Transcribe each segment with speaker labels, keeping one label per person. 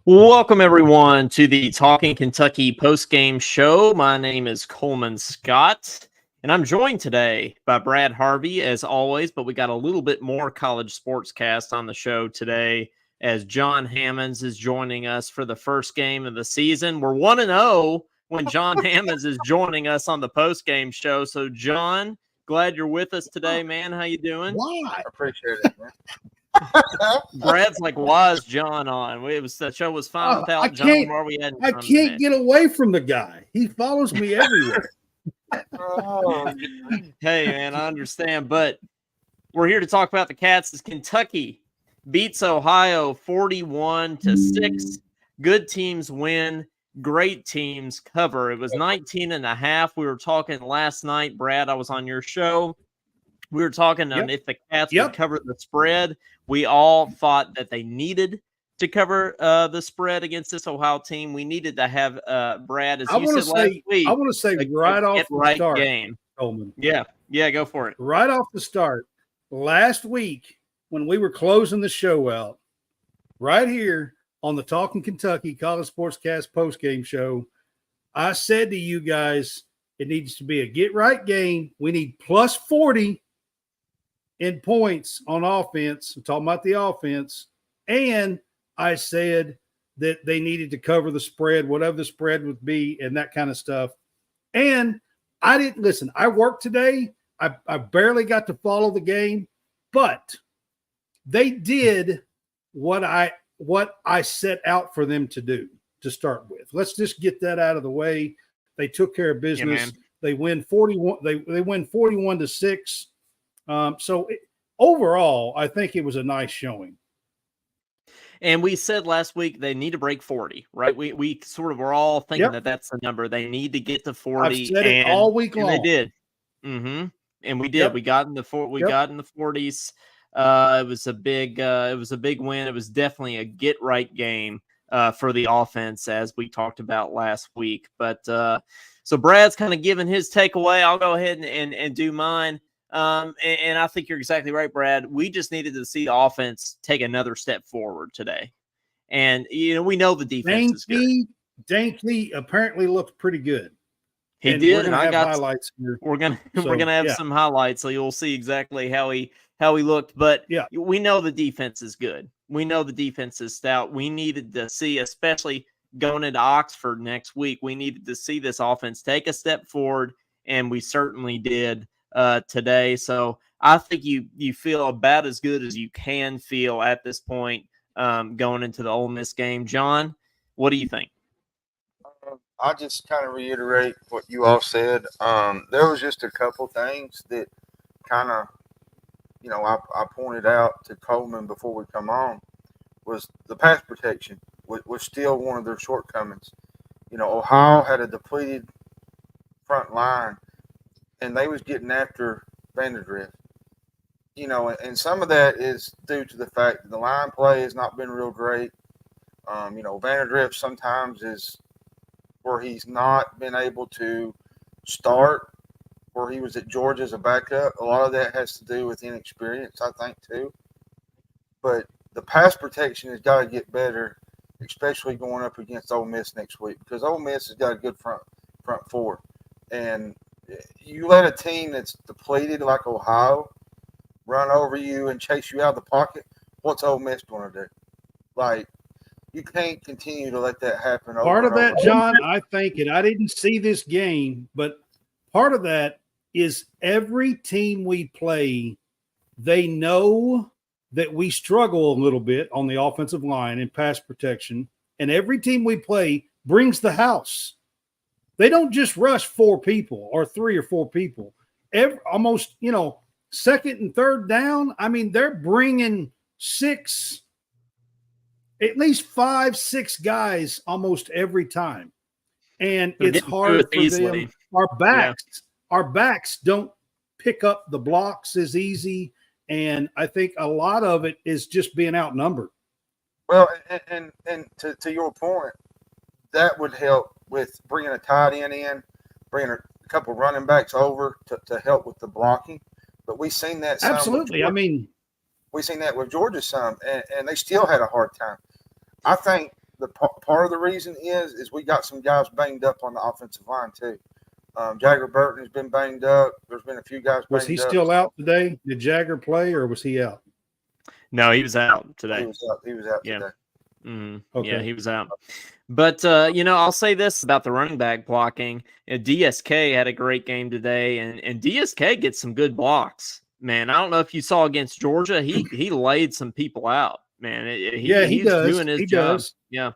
Speaker 1: Welcome, everyone, to the Talking Kentucky postgame show. My name is Coleman Scott, and I'm joined today by Brad Harvey, as always, but we got a little bit more college sportscast on the show today as John Hammonds is joining us for the first game of the season. We're 1-0 when John Hammonds is joining us on the postgame show. So, John, glad you're with us today, man. How you doing?
Speaker 2: Why?
Speaker 3: I appreciate it, man.
Speaker 1: Brad's like, why is John on? The show was fine without John. Where we had
Speaker 2: I can't get away from the guy. He follows me everywhere.
Speaker 1: Hey, man, I understand, but we're here to talk about the Cats as Kentucky beats Ohio 41-6. Good teams win. Great teams cover. It was 19.5. We were talking last night, Brad. I was on your show. We were talking on if the Cats would cover the spread. We all thought that they needed to cover the spread against this Ohio team. We needed to have Brad, as you said last week.
Speaker 2: I want to say right off the start,
Speaker 1: game.
Speaker 2: Coleman.
Speaker 1: Yeah, go for it.
Speaker 2: Right off the start, last week when we were closing the show out, right here on the Talking Kentucky College Sportscast postgame show, I said to you guys, it needs to be a get-right game. We need plus 40 in points on offense. I'm talking about the offense. And I said that they needed to cover the spread, whatever the spread would be, and that kind of stuff. And I didn't listen. I worked today. I barely got to follow the game, but they did what I set out for them to do to start with. Let's just get that out of the way. They took care of business. They win 41. They win 41-6. Overall, I think it was a nice showing.
Speaker 1: And we said last week they need to break 40, right? We sort of were all thinking that that's the number. They need to get to 40.
Speaker 2: I've said it all week long.
Speaker 1: They did. And we did. We got in the 40s. It was a big win. It was definitely a get right game for the offense, as we talked about last week. But so Brad's kind of giving his takeaway. I'll go ahead and do mine. And I think you're exactly right, Brad. We just needed to see the offense take another step forward today. And, we know the defense is good.
Speaker 2: Dankey apparently looked pretty good.
Speaker 1: He did, and I got
Speaker 2: highlights here.
Speaker 1: We're gonna have some highlights, so you'll see exactly how he looked. But we know the defense is good. We know the defense is stout. We needed to see, especially going into Oxford next week, we needed to see this offense take a step forward, and we certainly did today. So I think you feel about as good as you can feel at this point going into the Ole Miss game. John, what do you think?
Speaker 3: I'll just kind of reiterate what you all said. There was just a couple things that kind of, I pointed out to Coleman before we come on, was the pass protection was still one of their shortcomings. Ohio had a depleted front line, and they was getting after Vanderdrift. And some of that is due to the fact that the line play has not been real great. Vanderdrift sometimes is where he's not been able to start, where he was at Georgia as a backup. A lot of that has to do with inexperience, I think, too. But the pass protection has got to get better, especially going up against Ole Miss next week, because Ole Miss has got a good front four. And you let a team that's depleted like Ohio run over you and chase you out of the pocket, what's Ole Miss going to do? Like, you can't continue to let that happen.
Speaker 2: Part of that, John, I think, and I didn't see this game, but part of that is every team we play, they know that we struggle a little bit on the offensive line and pass protection, and every team we play brings the house. They don't just rush 4 people or 3 or 4 people. Almost, second and third down, I mean, they're bringing 6, at least 5, 6 guys almost every time. And it's hard for them. Our backs don't pick up the blocks as easy. And I think a lot of it is just being outnumbered.
Speaker 3: Well, and to your point, that would help with bringing a tight end in, bringing a couple running backs over to help with the blocking. But we've seen that some.
Speaker 2: Absolutely.
Speaker 3: We've seen that with Georgia some, and they still had a hard time. I think part of the reason is we got some guys banged up on the offensive line too. Jagger Burton has been banged up. There's been a few guys.
Speaker 2: Was he still out today? Did Jagger play, or was he out?
Speaker 1: No, he was out today.
Speaker 3: He was out today.
Speaker 1: Mm-hmm.
Speaker 2: Okay.
Speaker 1: Yeah, he was out. But, I'll say this about the running back blocking. DSK had a great game today, and DSK gets some good blocks. Man, I don't know if you saw against Georgia. He laid some people out, man.
Speaker 2: He does.
Speaker 1: Doing his job. Yeah.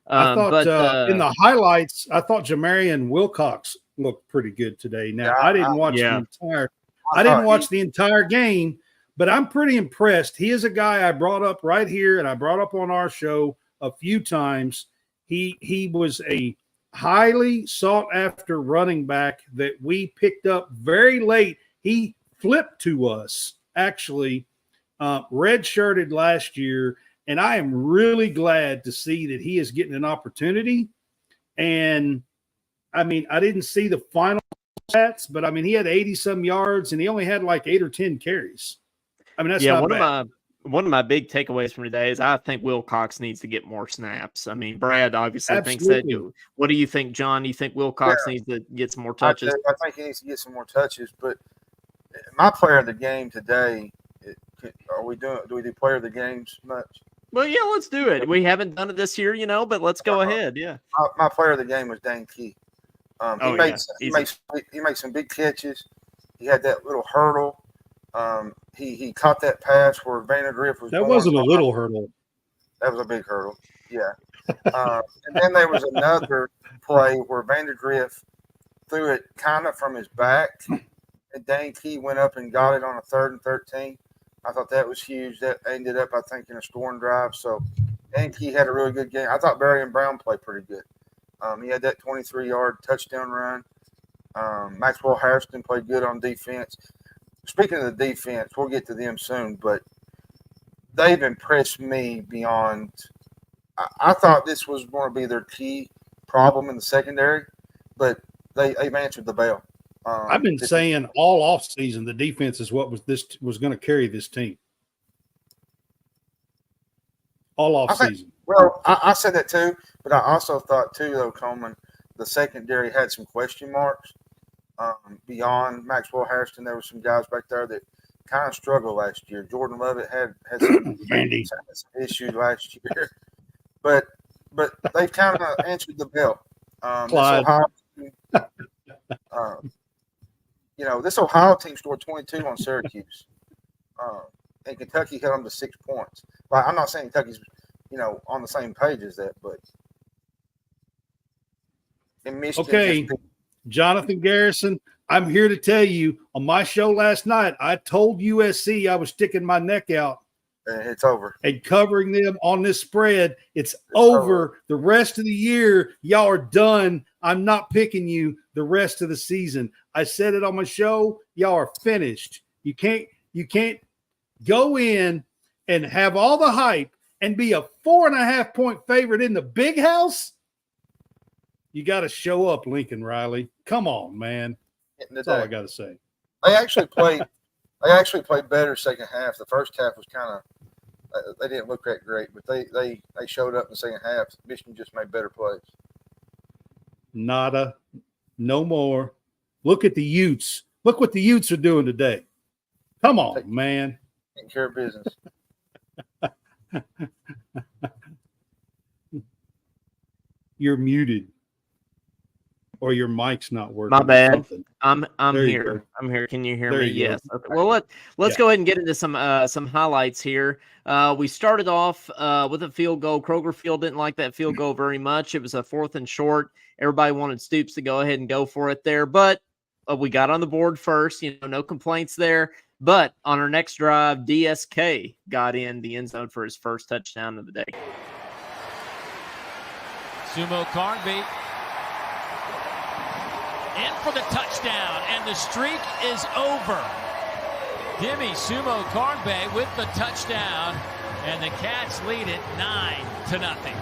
Speaker 2: I thought in the highlights, I thought Jamarian Wilcox looked pretty good today. Now, I didn't watch the entire game, but I'm pretty impressed. He is a guy I brought up right here, and I brought up on our show a few times. He was a highly sought after running back that we picked up very late. He flipped to us, actually, red-shirted last year, and I am really glad to see that he is getting an opportunity. And, I mean, I didn't see the final stats, but, I mean, he had 80-some yards, and he only had like 8 or 10 carries. I mean, that's not bad.
Speaker 1: One of my big takeaways from today is I think Wilcox needs to get more snaps. I mean, Brad obviously thinks that. What do you think, John? You think Wilcox needs to get some more touches?
Speaker 3: I think he needs to get some more touches, but my player of the game today, do we do player of the games much?
Speaker 1: Well, yeah, let's do it. We haven't done it this year, but let's go ahead. Yeah.
Speaker 3: My player of the game was Dane Key. He made some big catches. He had that little hurdle. He caught that pass where Vandergriff was.
Speaker 2: That wasn't a little hurdle.
Speaker 3: That was a big hurdle. Yeah. And then there was another play where Vandergriff threw it kind of from his back, and Dane Key went up and got it on a 3rd and 13. I thought that was huge. That ended up, I think, in a scoring drive. So Dane Key had a really good game. I thought Barry and Brown played pretty good. He had that 23-yard touchdown run. Maxwell Harrison played good on defense. Speaking of the defense, we'll get to them soon, but they've impressed me beyond. I thought this was going to be their key problem in the secondary, but they've answered the bell.
Speaker 2: I've been saying all offseason the defense is what was going to carry this team. All offseason.
Speaker 3: Well, I said that too, but I also thought too, though, Coleman, the secondary had some question marks. Beyond Maxwell Harrison, there were some guys back there that kind of struggled last year. Jordan Lovett had some issues last year, but they've kind of answered the bell. This Ohio team scored 22 on Syracuse, and Kentucky held them to 6 points. Like, I'm not saying Kentucky's on the same page as that, but in Michigan.
Speaker 2: Okay. Jonathan Garrison, I'm here to tell you, on my show last night, I told USC I was sticking my neck out.
Speaker 3: It's over.
Speaker 2: And covering them on this spread. It's over. The rest of the year, y'all are done. I'm not picking you the rest of the season. I said it on my show. Y'all are finished. You can't go in and have all the hype and be a 4.5-point favorite in the big house. You got to show up, Lincoln Riley. Come on, man. That's all I got to say.
Speaker 3: They actually played better second half. The first half was kind of they didn't look that great, but they showed up in the second half. Michigan just made better plays.
Speaker 2: Nada, no more. Look at the Utes. Look what the Utes are doing today. Come on, man.
Speaker 3: Taking care of business.
Speaker 2: You're muted. Or your mic's not working.
Speaker 1: My bad. I'm here. I'm here. Can you hear me? Yes. Okay. Well, let's go ahead and get into some highlights here. We started off with a field goal. Kroger Field didn't like that field goal very much. It was a 4th and short. Everybody wanted Stoops to go ahead and go for it there, but we got on the board first. No complaints there. But on our next drive, DSK got in the end zone for his first touchdown of the day.
Speaker 4: Sumo Carnby in for the touchdown, and the streak is over. Demi Sumo Carnby with the touchdown, and the Cats lead it 9-0.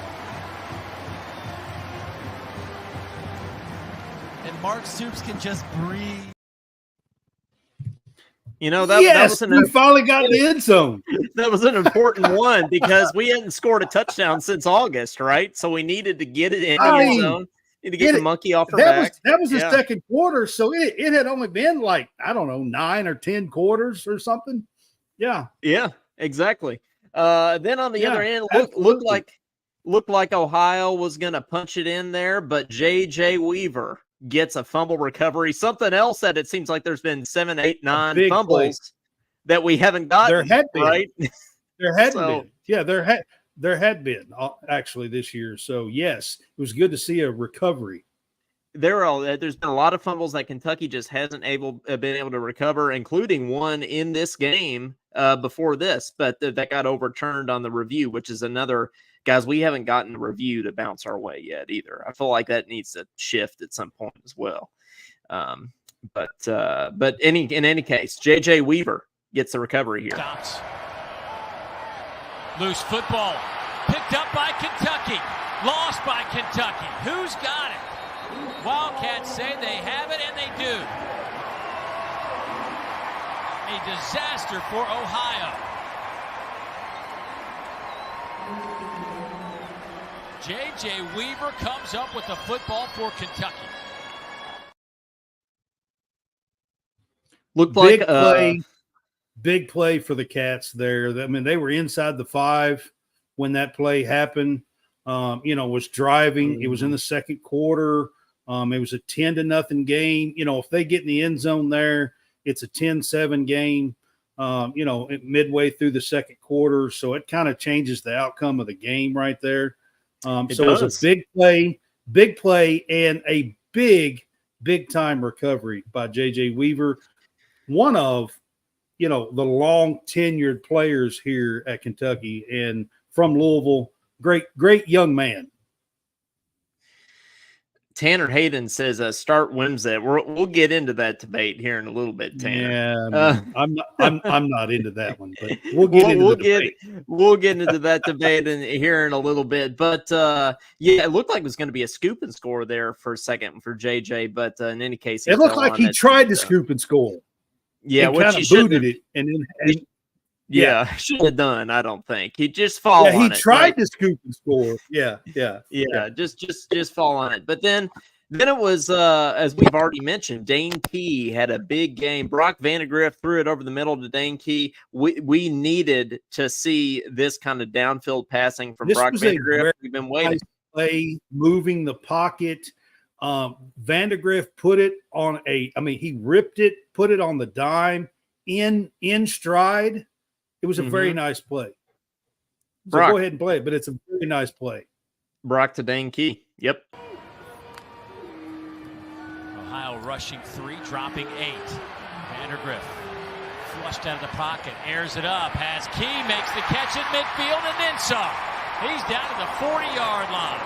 Speaker 5: And Mark Stoops can just breathe.
Speaker 1: You know, that
Speaker 2: yes,
Speaker 1: was
Speaker 2: we finally got in the end zone.
Speaker 1: That was an important one because we hadn't scored a touchdown since August, right? So we needed to get it in the end zone. Need to get the monkey off her back.
Speaker 2: That was the second quarter, so it had only been like, I don't know, 9 or 10 quarters or something. Yeah.
Speaker 1: Yeah, exactly. Then on the other end, looked like Ohio was going to punch it in there, but J.J. Weaver gets a fumble recovery. Something else that it seems like there's been 7, 8, 9 fumbles that we haven't gotten.
Speaker 2: There had been.
Speaker 1: Right?
Speaker 2: There had been. Yeah, there had been actually this year. So yes, it was good to see a recovery.
Speaker 1: There's been a lot of fumbles that Kentucky just hasn't been able to recover, including one in this game before this, but that got overturned on the review, which is another. Guys, we haven't gotten a review to bounce our way yet either. I feel like that needs to shift at some point as well. But in any case, J.J. Weaver gets the recovery here.
Speaker 4: Stops. Loose football. Picked up by Kentucky. Lost by Kentucky. Who's got it? Wildcats say they have it, and they do. A disaster for Ohio. J.J. Weaver comes up with the football for Kentucky.
Speaker 1: Looked
Speaker 2: big
Speaker 1: like
Speaker 2: play, big play for the Cats there. I mean, they were inside the 5 when that play happened. Was driving. It was in the second quarter. It was a 10-0 game. If they get in the end zone there, it's a 10-7 game. Midway through the second quarter, so it kind of changes the outcome of the game right there. It was a big play, and a big time recovery by J.J. Weaver, one of, the long tenured players here at Kentucky and from Louisville. Great young man.
Speaker 1: Tanner Hayden says, "Start Wimsatt." We'll get into that debate here in a little bit, Tanner.
Speaker 2: Yeah, I'm not into that one, but we'll get
Speaker 1: into that debate here in a little bit. But it looked like it was going to be a scoop and score there for a second for JJ. But in any case,
Speaker 2: it looked like he tried to scoop and score.
Speaker 1: Yeah,
Speaker 2: which he booted it, and then.
Speaker 1: Shouldn't have done. I don't think he just fall on it.
Speaker 2: He tried to scoop and score. Yeah.
Speaker 1: Just fall on it. But then it was as we've already mentioned, Dane Key had a big game. Brock Vandegrift threw it over the middle to Dane Key. We needed to see this kind of downfield passing from Brock Vandegrift. We've been waiting.
Speaker 2: Nice play, moving the pocket. Vandegrift put it on he ripped it, put it on the dime in stride. It was a very nice play. So go ahead and play it, but it's a very nice play.
Speaker 1: Brock to Dane Key. Yep.
Speaker 4: Ohio rushing 3, dropping 8. Vandegrift flushed out of the pocket, airs it up, has Key, makes the catch at midfield, and then some. He's down to the 40-yard line.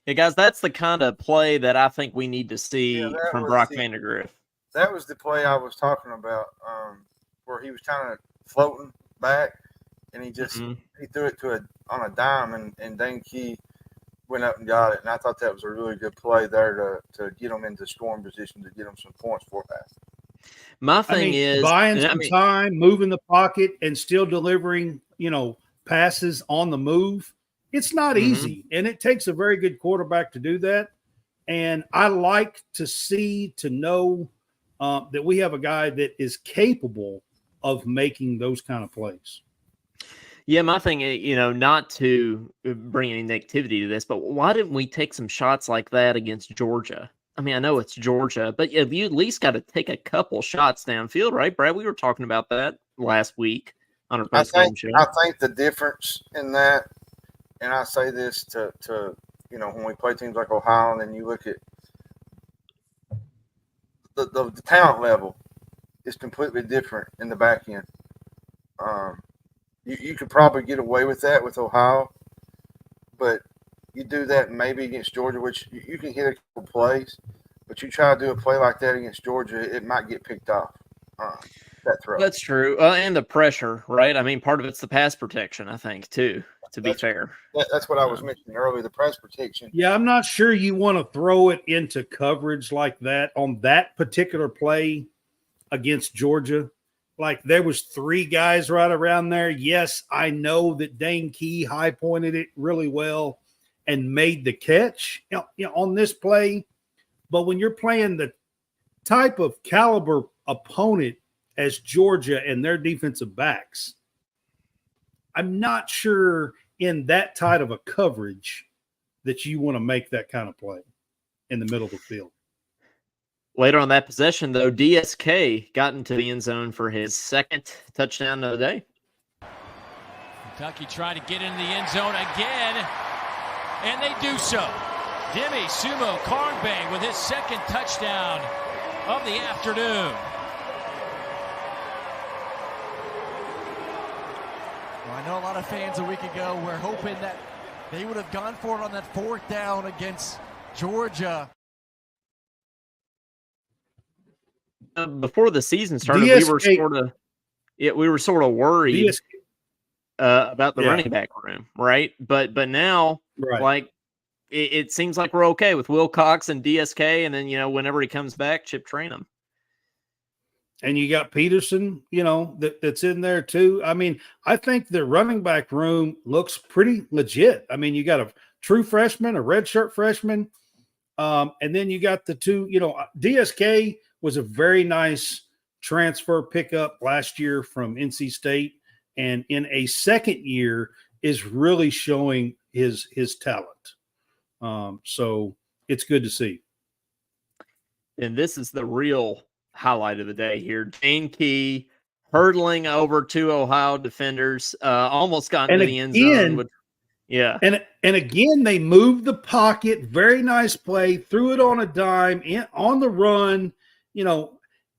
Speaker 1: Hey, guys, that's the kind of play that I think we need to see from Brock Vandegrift.
Speaker 3: That was the play I was talking about, where he was kind of floating back, and he just he threw it on a dime, and Dane Key went up and got it. And I thought that was a really good play there to get them into scoring position, to get them some points for that.
Speaker 1: My thing is
Speaker 2: buying some time, moving the pocket, and still delivering, passes on the move. It's not easy, and it takes a very good quarterback to do that. And I like to know that we have a guy that is capable of making those kind of plays.
Speaker 1: Yeah, my thing is, not to bring any negativity to this, but why didn't we take some shots like that against Georgia? I mean, I know it's Georgia, but you at least got to take a couple shots downfield, right, Brad? We were talking about that last week on our postgame show.
Speaker 3: I think the difference in that, and I say this to when we play teams like Ohio, and then you look at the talent level is completely different in the back end. You could probably get away with that with Ohio, but you do that maybe against Georgia, which you can hit a couple plays, but you try to do a play like that against Georgia, it might get picked off. That throw.
Speaker 1: That's true. And the pressure, right? I mean, part of it's the pass protection, I think, too. to be fair.
Speaker 3: That's what I was mentioning earlier, the press protection.
Speaker 2: Yeah, I'm not sure you want to throw it into coverage like that on that particular play against Georgia. Like there was 3 guys right around there. Yes, I know that Dane Key high pointed it really well and made the catch on this play. But when you're playing the type of caliber opponent as Georgia and their defensive backs, I'm not sure in that type of a coverage that you want to make that kind of play in the middle of the field.
Speaker 1: Later on that possession, though, DSK got into the end zone for his 2nd touchdown of the day.
Speaker 4: Kentucky trying to get into the end zone again, and they do so. Demi Sumo Karnbay with his 2nd touchdown of the afternoon.
Speaker 5: Well, I know a lot of fans a week ago were hoping that they would have gone for it on that 4th down against Georgia.
Speaker 1: Before the season started, we were sort of worried about the running back room, right? But now, like it seems like we're okay with Wilcox and DSK, and then whenever he comes back, Chip Trainum.
Speaker 2: And you got Peterson, that's in there too. I mean, I think the running back room looks pretty legit. I mean, you got a true freshman, a redshirt freshman, and then you got the 2. DSK was a very nice transfer pickup last year from NC State, and in a 2nd year is really showing his talent. So it's good to see.
Speaker 1: And this is the real highlight of the day here. Dane Key hurdling over 2 Ohio defenders, almost got into the end zone.
Speaker 2: And again, they moved the pocket. Very nice play. Threw it on a dime on the run.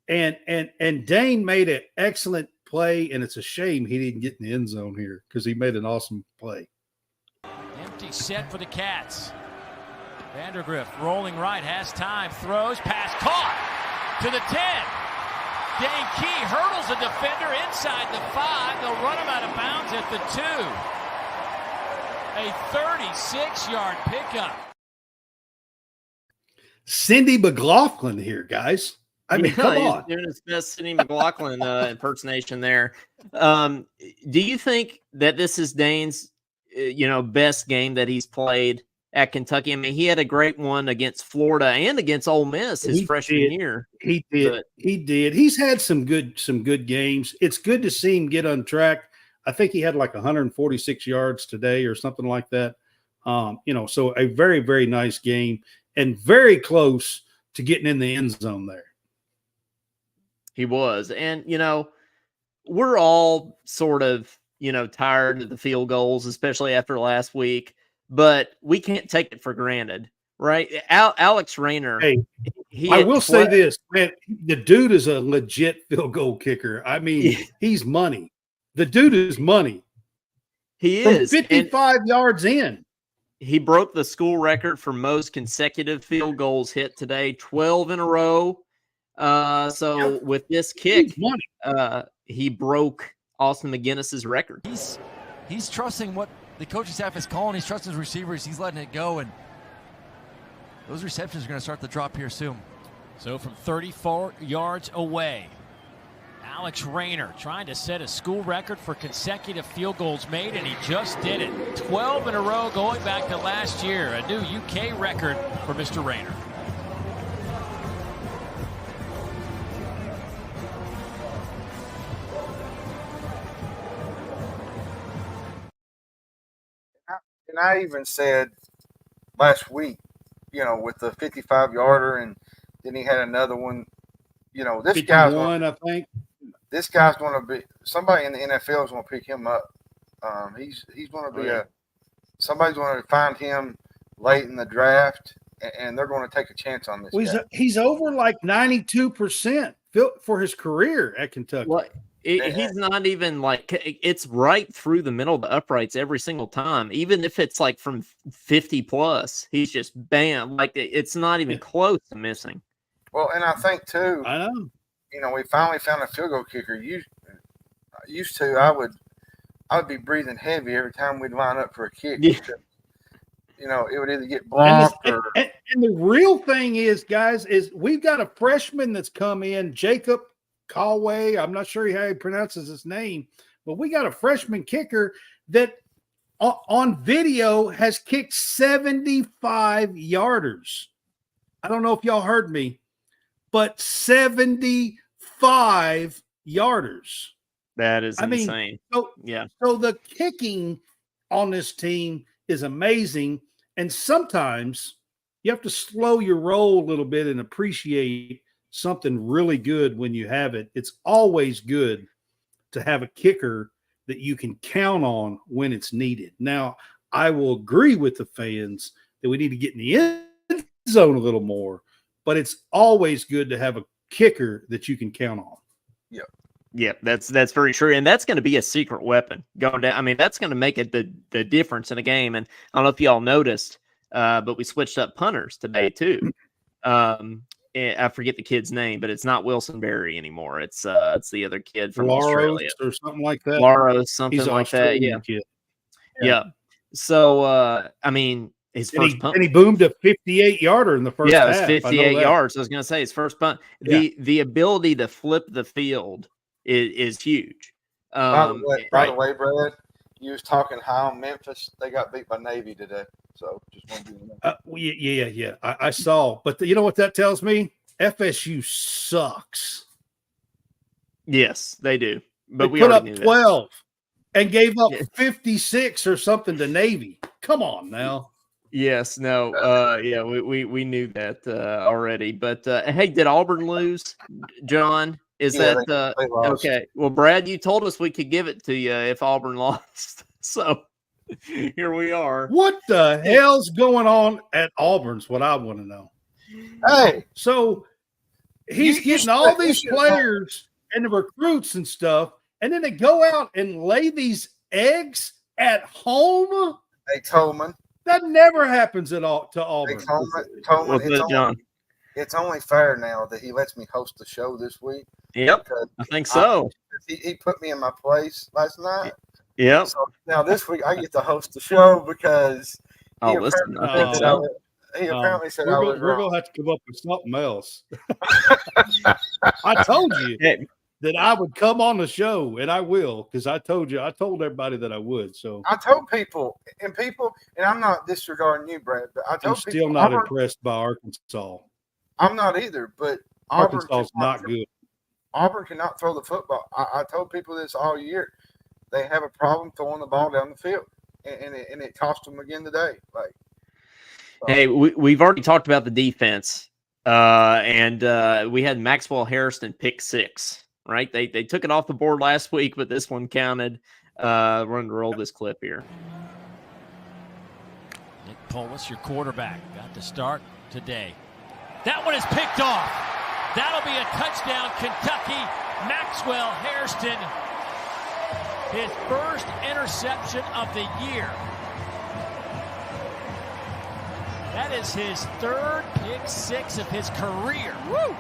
Speaker 2: And Dane made an excellent play, and it's a shame he didn't get in the end zone here because he made an awesome play.
Speaker 4: Empty set for the Cats. Vandergriff rolling right, has time, throws, pass caught to the 10. Dane Key hurdles a defender inside the 5. They'll run him out of bounds at the 2. A 36-yard pickup.
Speaker 2: Cindy McLaughlin here, guys. I mean, come on.
Speaker 1: He's doing his best Cindy McLaughlin impersonation there. Do you think that this is Dane's, best game that he's played at Kentucky? I mean, he had a great one against Florida and against Ole Miss his freshman year.
Speaker 2: He did. He did. He's had some good games. It's good to see him get on track. I think he had like 146 yards today or something like that. So a very, very nice game and very close to getting in the end zone there.
Speaker 1: He was. And, we're all sort of, tired of the field goals, especially after last week, but we can't take it for granted, right? Alex Rayner.
Speaker 2: Hey, I will say this, man, the dude is a legit field goal kicker. I mean, he's money. The dude is money.
Speaker 1: He is.
Speaker 2: 55 yards in.
Speaker 1: He broke the school record for most consecutive field goals hit today, 12 in a row. With this kick, he broke Austin McGinnis's record.
Speaker 5: He's trusting what the coaching staff is calling. He's trusting his receivers. He's letting it go, and those receptions are going to start to drop here soon.
Speaker 4: So from 34 yards away, Alex Rayner trying to set a school record for consecutive field goals made, and he just did it. 12 in a row going back to last year, a new UK record for Mr. Rayner.
Speaker 3: And I even said last week, with the 55-yarder, and then he had another one. This guy's
Speaker 2: I think.
Speaker 3: This guy's going to be somebody in the NFL is going to pick him up. He's going to be somebody's going to find him late in the draft, and they're going to take a chance on this.
Speaker 2: Well, he's over like 92% for his career at Kentucky.
Speaker 1: Well, he's not even like it's right through the middle of the uprights every single time, even if it's like from 50 plus. He's just bam, like it's not even close to missing.
Speaker 3: Well, and I think too,
Speaker 2: I know.
Speaker 3: We finally found a field goal kicker. Used to, I would I'd be breathing heavy every time we'd line up for a kick.
Speaker 1: Yeah.
Speaker 3: Because, it would either get blocked or –
Speaker 2: and the real thing is, guys, is we've got a freshman that's come in, Jacob Callaway. I'm not sure how he pronounces his name, but we got a freshman kicker that on video has kicked 75 yarders. I don't know if y'all heard me, but 75 yarders.
Speaker 1: That is insane.
Speaker 2: I mean, so the kicking on this team is amazing. And sometimes you have to slow your roll a little bit and appreciate something really good when you have it. It's always good to have a kicker that you can count on when it's needed. Now, I will agree with the fans that we need to get in the end zone a little more, but it's always good to have a kicker that you can count on.
Speaker 3: Yeah.
Speaker 1: Yeah, that's very true. And that's going to be a secret weapon going down. I mean, that's going to make it the difference in a game. And I don't know if y'all noticed, but we switched up punters today too. I forget the kid's name, but it's not Wilson Berry anymore. It's the other kid from Australia
Speaker 2: or something like that.
Speaker 1: Laros, something
Speaker 2: He's
Speaker 1: like that. Yeah.
Speaker 2: Kid.
Speaker 1: Yeah. So I mean, his first punt,
Speaker 2: and he boomed a 58-yarder in the first half.
Speaker 1: Yeah, it was 58 yards. I was going to say his first punt.
Speaker 2: Yeah.
Speaker 1: The ability to flip the field is huge.
Speaker 3: By the way, Brad, you was talking high on Memphis. They got beat by Navy today. So just want to
Speaker 2: yeah. I saw. But you know what that tells me? FSU sucks.
Speaker 1: Yes, they do. But
Speaker 2: they put up 12 and gave up 56 or something to Navy. Come on now.
Speaker 1: Yes, no, yeah, we knew that already. But hey, did Auburn lose, John? Is that
Speaker 3: they lost.
Speaker 1: Okay? Well, Brad, you told us we could give it to you if Auburn lost, so here we are.
Speaker 2: What the hell's going on at Auburn's? What I want to know.
Speaker 3: Hey,
Speaker 2: so he's getting all these players and the recruits and stuff, and then they go out and lay these eggs at home.
Speaker 3: Hey, Coleman.
Speaker 2: That never happens at all to Auburn.
Speaker 3: Hey, Coleman, it's only fair now that he lets me host the show this week.
Speaker 1: Yep, I think so.
Speaker 3: He put me in my place last night.
Speaker 1: Yep.
Speaker 3: So now this week I get to host the show because he apparently said I was wrong.
Speaker 2: We're going to have to come up with something else. I told you that I would come on the show, and I will, because I told everybody that I would. So
Speaker 3: I told people, and I'm not disregarding you, Brad, but I'm
Speaker 2: still not impressed by Arkansas.
Speaker 3: I'm not either, but
Speaker 2: Arkansas is not good.
Speaker 3: Auburn cannot throw the football. I told people this all year. They have a problem throwing the ball down the field, and it cost them again today.
Speaker 1: Hey, we've already talked about the defense, and we had Maxwell Harrison pick 6. Right, they took it off the board last week, but this one counted. We're going to roll this clip here.
Speaker 4: Nick Polis, your quarterback, got to start today. That one is picked off. That'll be a touchdown, Kentucky. Maxwell Hairston, his first interception of the year. That is his 3rd pick 6 of his career. Woo!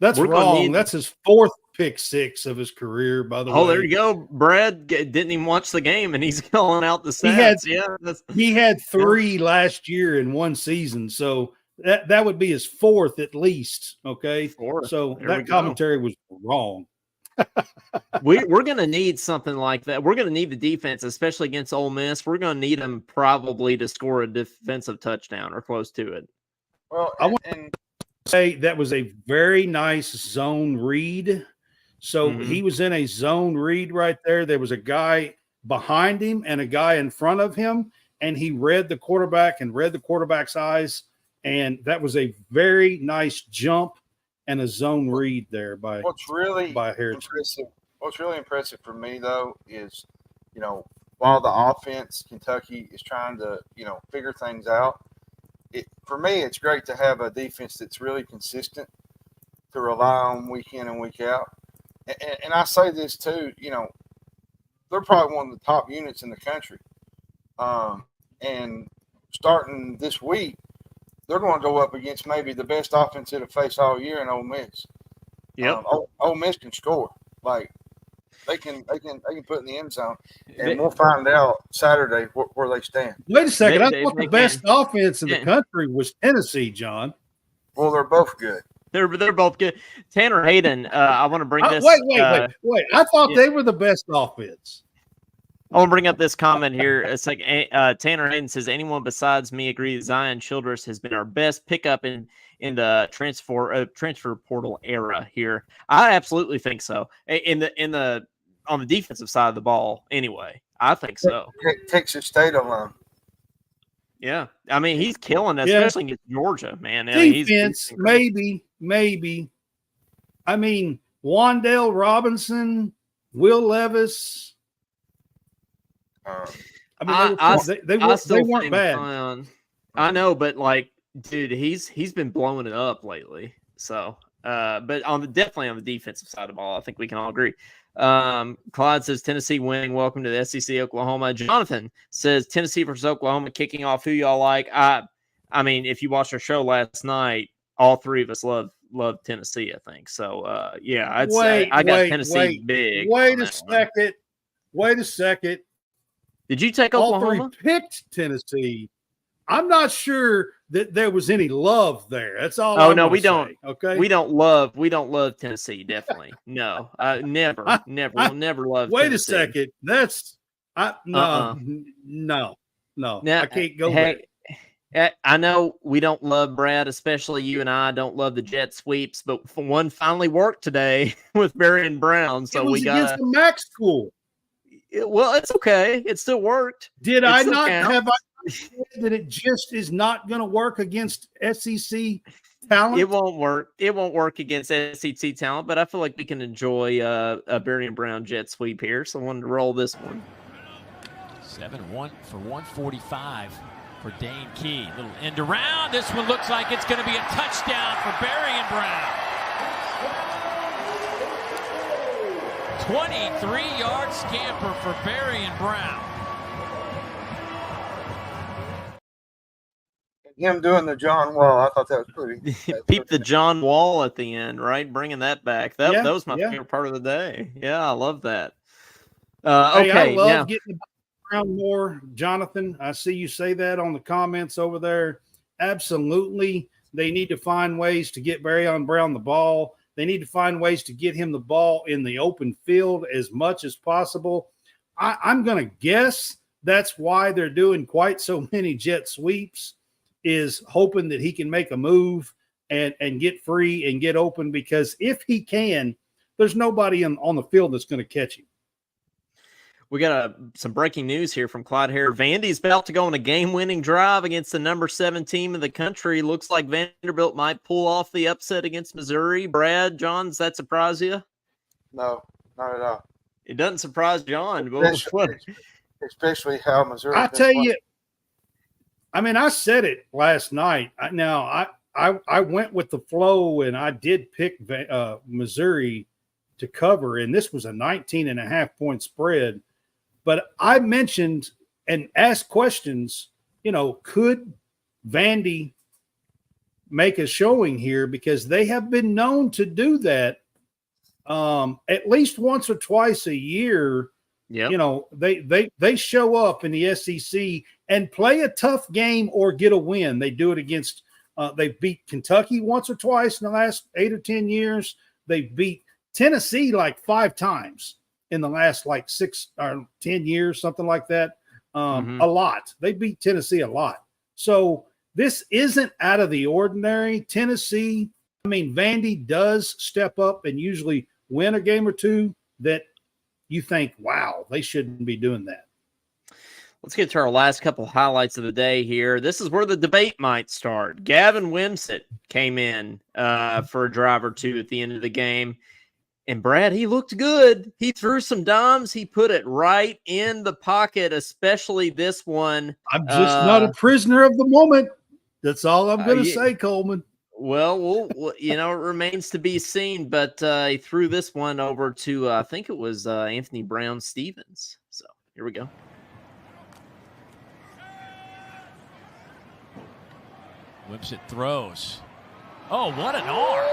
Speaker 2: That's wrong. That's his 4th pick 6 of his career, by the way.
Speaker 1: Oh, there you go. Brad didn't even watch the game, and he's calling out the stats.
Speaker 2: He had 3 last year in one season, so that would be his 4th at least. Okay,
Speaker 1: 4th.
Speaker 2: So that commentary was wrong.
Speaker 1: We're going to need something like that. We're going to need the defense, especially against Ole Miss. We're going to need them probably to score a defensive touchdown or close to it.
Speaker 3: Well,
Speaker 2: say that was a very nice zone read. So he was in a zone read right there. There was a guy behind him and a guy in front of him, and he read the quarterback and read the quarterback's eyes. And that was a very nice jump and a zone read there by Harrison.
Speaker 3: What's really impressive for me, though, is, while the offense, Kentucky, is trying to, figure things out, for me, it's great to have a defense that's really consistent to rely on week in and week out. And I say this too, they're probably one of the top units in the country. And starting this week, they're going to go up against maybe the best offense it'll face all year in Ole Miss.
Speaker 1: Yep.
Speaker 3: Ole Miss can score. Like they can put in the end zone, and we'll find out Saturday where they stand.
Speaker 2: Wait a second. I
Speaker 1: They
Speaker 2: thought the best offense in the country was Tennessee, John.
Speaker 3: Well, they're both good.
Speaker 1: They're both good. Tanner Hayden, I want to bring this.
Speaker 2: Wait. I thought they were the best offense.
Speaker 1: I want to bring up this comment here. It's like Tanner Hayden says, anyone besides me agree Zion Childress has been our best pickup in the transfer portal era here. I absolutely think so. On the defensive side of the ball, anyway, I think so.
Speaker 3: Texas State alone.
Speaker 1: Yeah, I mean he's killing it, especially against Georgia, man.
Speaker 2: Defense, maybe. I mean, Wandale Robinson, Will Levis. They weren't bad.
Speaker 1: I know, but like, dude, he's been blowing it up lately. So, but definitely on the defensive side of the ball, I think we can all agree. Clyde says Tennessee winning. Welcome to the SEC, Oklahoma. Jonathan says Tennessee versus Oklahoma kicking off. Who y'all like? I mean, if you watched our show last night, all three of us love Tennessee. I think so. I'd say I got Tennessee big.
Speaker 2: Wait a second.
Speaker 1: Did you take Oklahoma?
Speaker 2: All three picked Tennessee. I'm not sure that there was any love there. That's all.
Speaker 1: Oh, no, we don't.
Speaker 2: Okay,
Speaker 1: we don't love Tennessee. Definitely, no. Never. We'll never love.
Speaker 2: Wait
Speaker 1: Tennessee.
Speaker 2: a second. That's no. Now, I can't go there.
Speaker 1: I know we don't love Brad, especially you and I don't love the jet sweeps, but one finally worked today with Barry and Brown, so we got
Speaker 2: against the MAC school.
Speaker 1: Well, it's okay. It still worked.
Speaker 2: Did I not have that it just is not going to work against SEC talent?
Speaker 1: It won't work. It won't work against SEC talent, but I feel like we can enjoy a Barry and Brown jet sweep here. So I wanted to roll this one.
Speaker 4: 7-1 for 145 for Dane Key. Little end around. This one looks like it's going to be a touchdown for Barry and Brown. 23-yard scamper for Barry and Brown.
Speaker 3: Him doing the John Wall, I thought that was pretty.
Speaker 1: Peep the John Wall at the end, right? Bringing that back. That was my favorite part of the day. Yeah, I love that. Okay,
Speaker 2: I love getting around more, Jonathan. I see you say that on the comments over there. Absolutely, they need to find ways to get Barry on Brown the ball. They need to find ways to get him the ball in the open field as much as possible. I'm going to guess that's why they're doing quite so many jet sweeps, is hoping that he can make a move and get free and get open, because if he can, there's nobody on the field that's going to catch him.
Speaker 1: We got some breaking news here from Clyde here. Vandy's about to go on a game-winning drive against the number 7 team in the country. Looks like Vanderbilt might pull off the upset against Missouri. Brad, John, does that surprise you?
Speaker 3: No, not at all.
Speaker 1: It doesn't surprise John.
Speaker 3: Especially how Missouri.
Speaker 2: I tell you, I mean, I said it last night. I went with the flow, and I did pick Missouri to cover, and this was a 19.5-point spread. But I mentioned and asked questions, could Vandy make a showing here? Because they have been known to do that at least once or twice a year.
Speaker 1: Yep.
Speaker 2: They show up in the SEC and play a tough game or get a win. They do it against they beat Kentucky once or twice in the last 8 or 10 years. They beat Tennessee like 5 times in the last 6 or 10 years, something like that. A lot. They beat Tennessee a lot. So this isn't out of the ordinary. Tennessee, I mean, Vandy does step up and usually win a game or two that you think, wow, they shouldn't be doing that.
Speaker 1: Let's get to our last couple of highlights of the day here. This is where the debate might start. Gavin Wimsatt came in for a drive or two at the end of the game. And Brad, he looked good. He threw some dimes. He put it right in the pocket, especially this one.
Speaker 2: I'm just not a prisoner of the moment. That's all I'm going to say, Coleman.
Speaker 1: Well, it remains to be seen. But he threw this one over to, I think it was Anthony Brown Stevens. So here we go.
Speaker 4: Wimsatt throws. Oh, what an arm.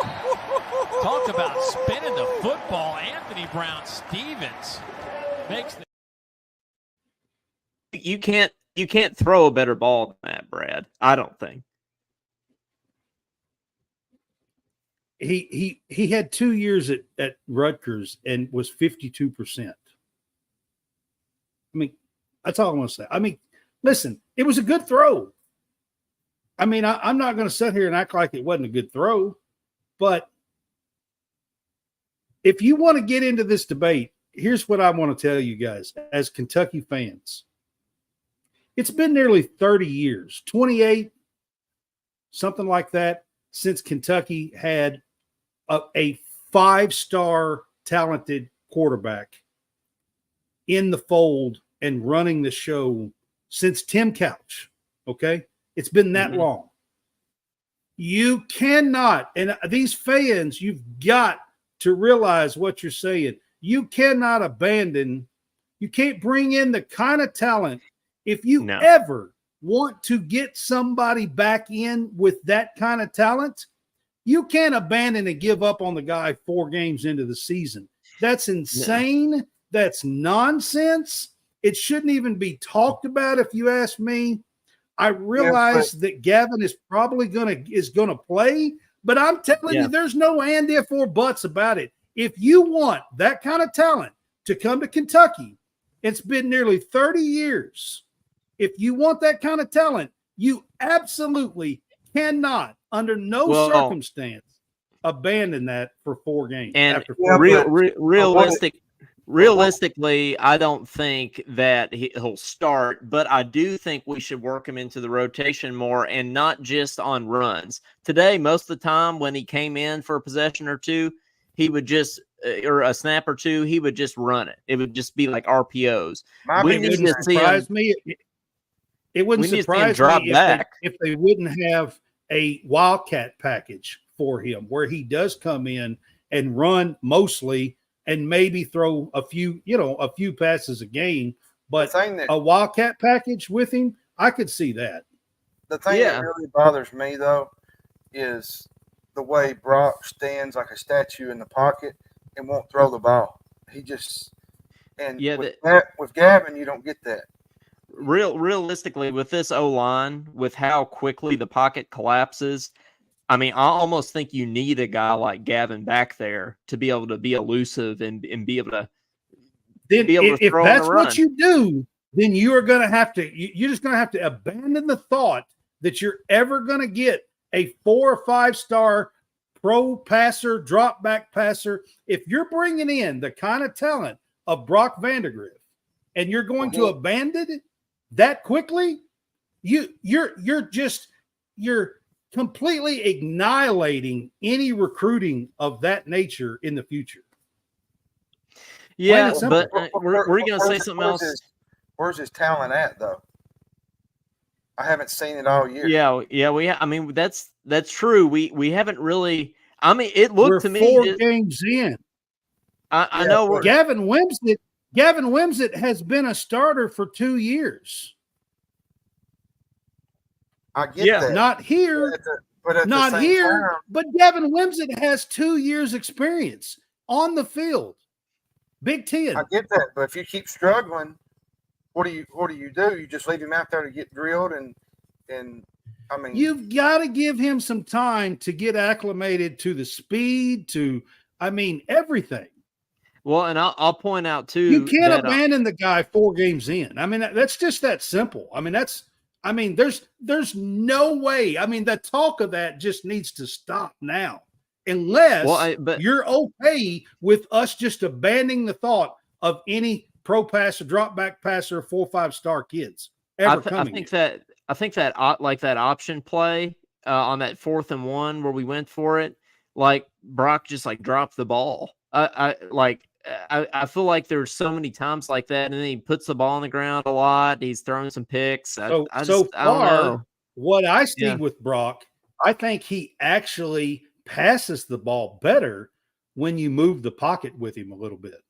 Speaker 4: Talk about spinning the football. Anthony Brown-Stevens makes the...
Speaker 1: You can't throw a better ball than that, Brad. I don't think.
Speaker 2: He had 2 years at Rutgers and was 52%. I mean, that's all I want to say. I mean, listen, it was a good throw. I mean, I'm not going to sit here and act like it wasn't a good throw, but if you want to get into this debate, here's what I want to tell you guys as Kentucky fans. It's been nearly 30 years, 28, something like that, since Kentucky had a 5-star talented quarterback in the fold and running the show since Tim Couch, okay? It's been that long. You cannot, and these fans, you've got to realize what you're saying. You cannot abandon, you can't bring in the kind of talent. If you ever want to get somebody back in with that kind of talent, you can't abandon and give up on the guy 4 games into the season. That's insane. No. That's nonsense. It shouldn't even be talked about, if you ask me. I realize that Gavin is probably gonna play, but I'm telling you, there's no and, if, or buts about it. If you want that kind of talent to come to Kentucky, it's been nearly 30 years. If you want that kind of talent, you absolutely cannot, under no circumstance, abandon that for 4 games.
Speaker 1: And
Speaker 2: after 4
Speaker 1: realistically, I don't think that he'll start, but I do think we should work him into the rotation more, and not just on runs. Today, most of the time when he came in for a possession or two, he would just, or a snap or two, he would just run it. It would just be like RPOs.
Speaker 2: We need to see him. It wouldn't surprise me if they wouldn't have a Wildcat package for him where he does come in and run mostly and maybe throw a few passes a game. But a Wildcat package with him, I could see that.
Speaker 3: The thing that really bothers me, though, is the way Brock stands like a statue in the pocket and won't throw the ball. He just – and with Gavin, you don't get that.
Speaker 1: Realistically, with this O-line, with how quickly the pocket collapses, I mean, I almost think you need a guy like Gavin back there to be able to be elusive and be able to.
Speaker 2: Then, if that's what you do, then you are going to have to. You're just going to have to abandon the thought that you're ever going to get a 4 or 5-star pro passer, drop back passer. If you're bringing in the kind of talent of Brock Vandagriff, and you're going to abandon it that quickly, you're completely annihilating any recruiting of that nature in the future.
Speaker 1: Yeah, but we're going to say something else.
Speaker 3: Where's his talent at, though? I haven't seen it all year.
Speaker 2: Yeah.
Speaker 3: I
Speaker 1: mean, that's true. We haven't really. I mean, it looked to me
Speaker 2: 4 games in.
Speaker 1: I know
Speaker 2: Gavin Wimsatt has been a starter for 2 years.
Speaker 3: I get that.
Speaker 2: Not here. But Gavin Wimsatt has 2 years experience on the field. Big Ten.
Speaker 3: I get that, but if you keep struggling, what do you do? You just leave him out there to get drilled, and I mean,
Speaker 2: you've got to give him some time to get acclimated to the speed, everything.
Speaker 1: Well, and I'll point out too,
Speaker 2: you can't abandon the guy 4 games in. I mean, that's just that simple. I mean, there's no way. I mean, the talk of that just needs to stop now, unless you're okay with us just abandoning the thought of any pro passer, drop back passer, 4 or 5-star kids ever coming.
Speaker 1: I think that like that option play on that 4th and 1 where we went for it, like Brock just like dropped the ball. I feel like there's so many times like that, and then he puts the ball on the ground a lot. He's throwing some picks. I don't know.
Speaker 2: What I see with Brock, I think he actually passes the ball better when you move the pocket with him a little bit.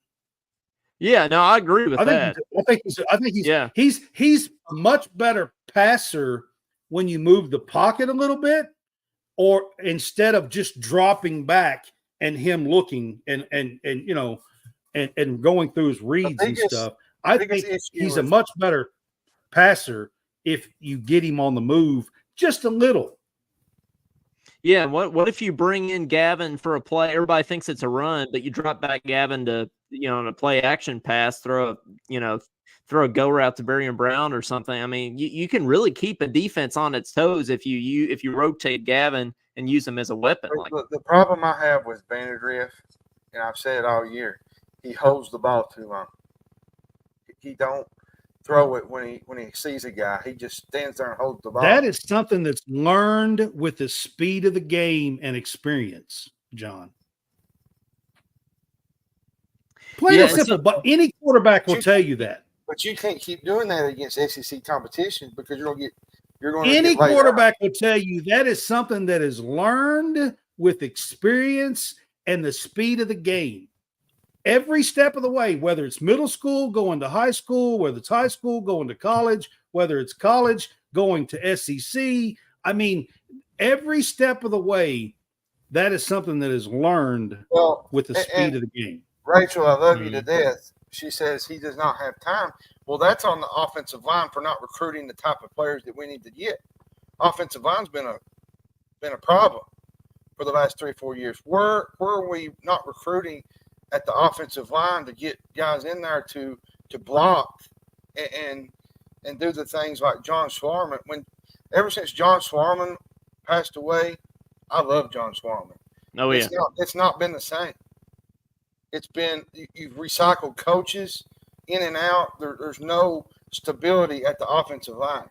Speaker 1: Yeah, no, I agree with that.
Speaker 2: I think he's a much better passer when you move the pocket a little bit. or instead of just dropping back and him looking and going through his reads and stuff. I think he's a much better passer if you get him on the move just a little.
Speaker 1: Yeah, what if you bring in Gavin for a play? Everybody thinks it's a run, but you drop back Gavin to, on a play action pass, throw a go route to Berrien Brown or something. I mean, you can really keep a defense on its toes if you rotate Gavin and use him as a weapon.
Speaker 3: The problem I have with Vandegrift, and I've said it all year, he holds the ball too long. He don't throw it when he sees a guy. He just stands there and holds the ball.
Speaker 2: That is something that's learned with the speed of the game and experience, John. Plain and simple, but any quarterback will tell you that.
Speaker 3: But you can't keep doing that against SEC competition because
Speaker 2: any quarterback will tell you that is something that is learned with experience and the speed of the game. Every step of the way, whether it's middle school going to high school, whether it's high school going to college, whether it's college going to SEC. I mean, every step of the way, that is something that is learned with the speed of the game.
Speaker 3: Rachel, I love you to death. She says he does not have time. Well, that's on the offensive line for not recruiting the type of players that we need to get. Offensive line's been a problem for the last 3 or 4 years. Where are we not recruiting at the offensive line to get guys in there to block and do the things like John Swarman? Ever since John Swarman passed away, I love John Swarman.
Speaker 1: Oh yeah,
Speaker 3: it's not been the same. It's been you've recycled coaches in and out. There's no stability at the offensive line.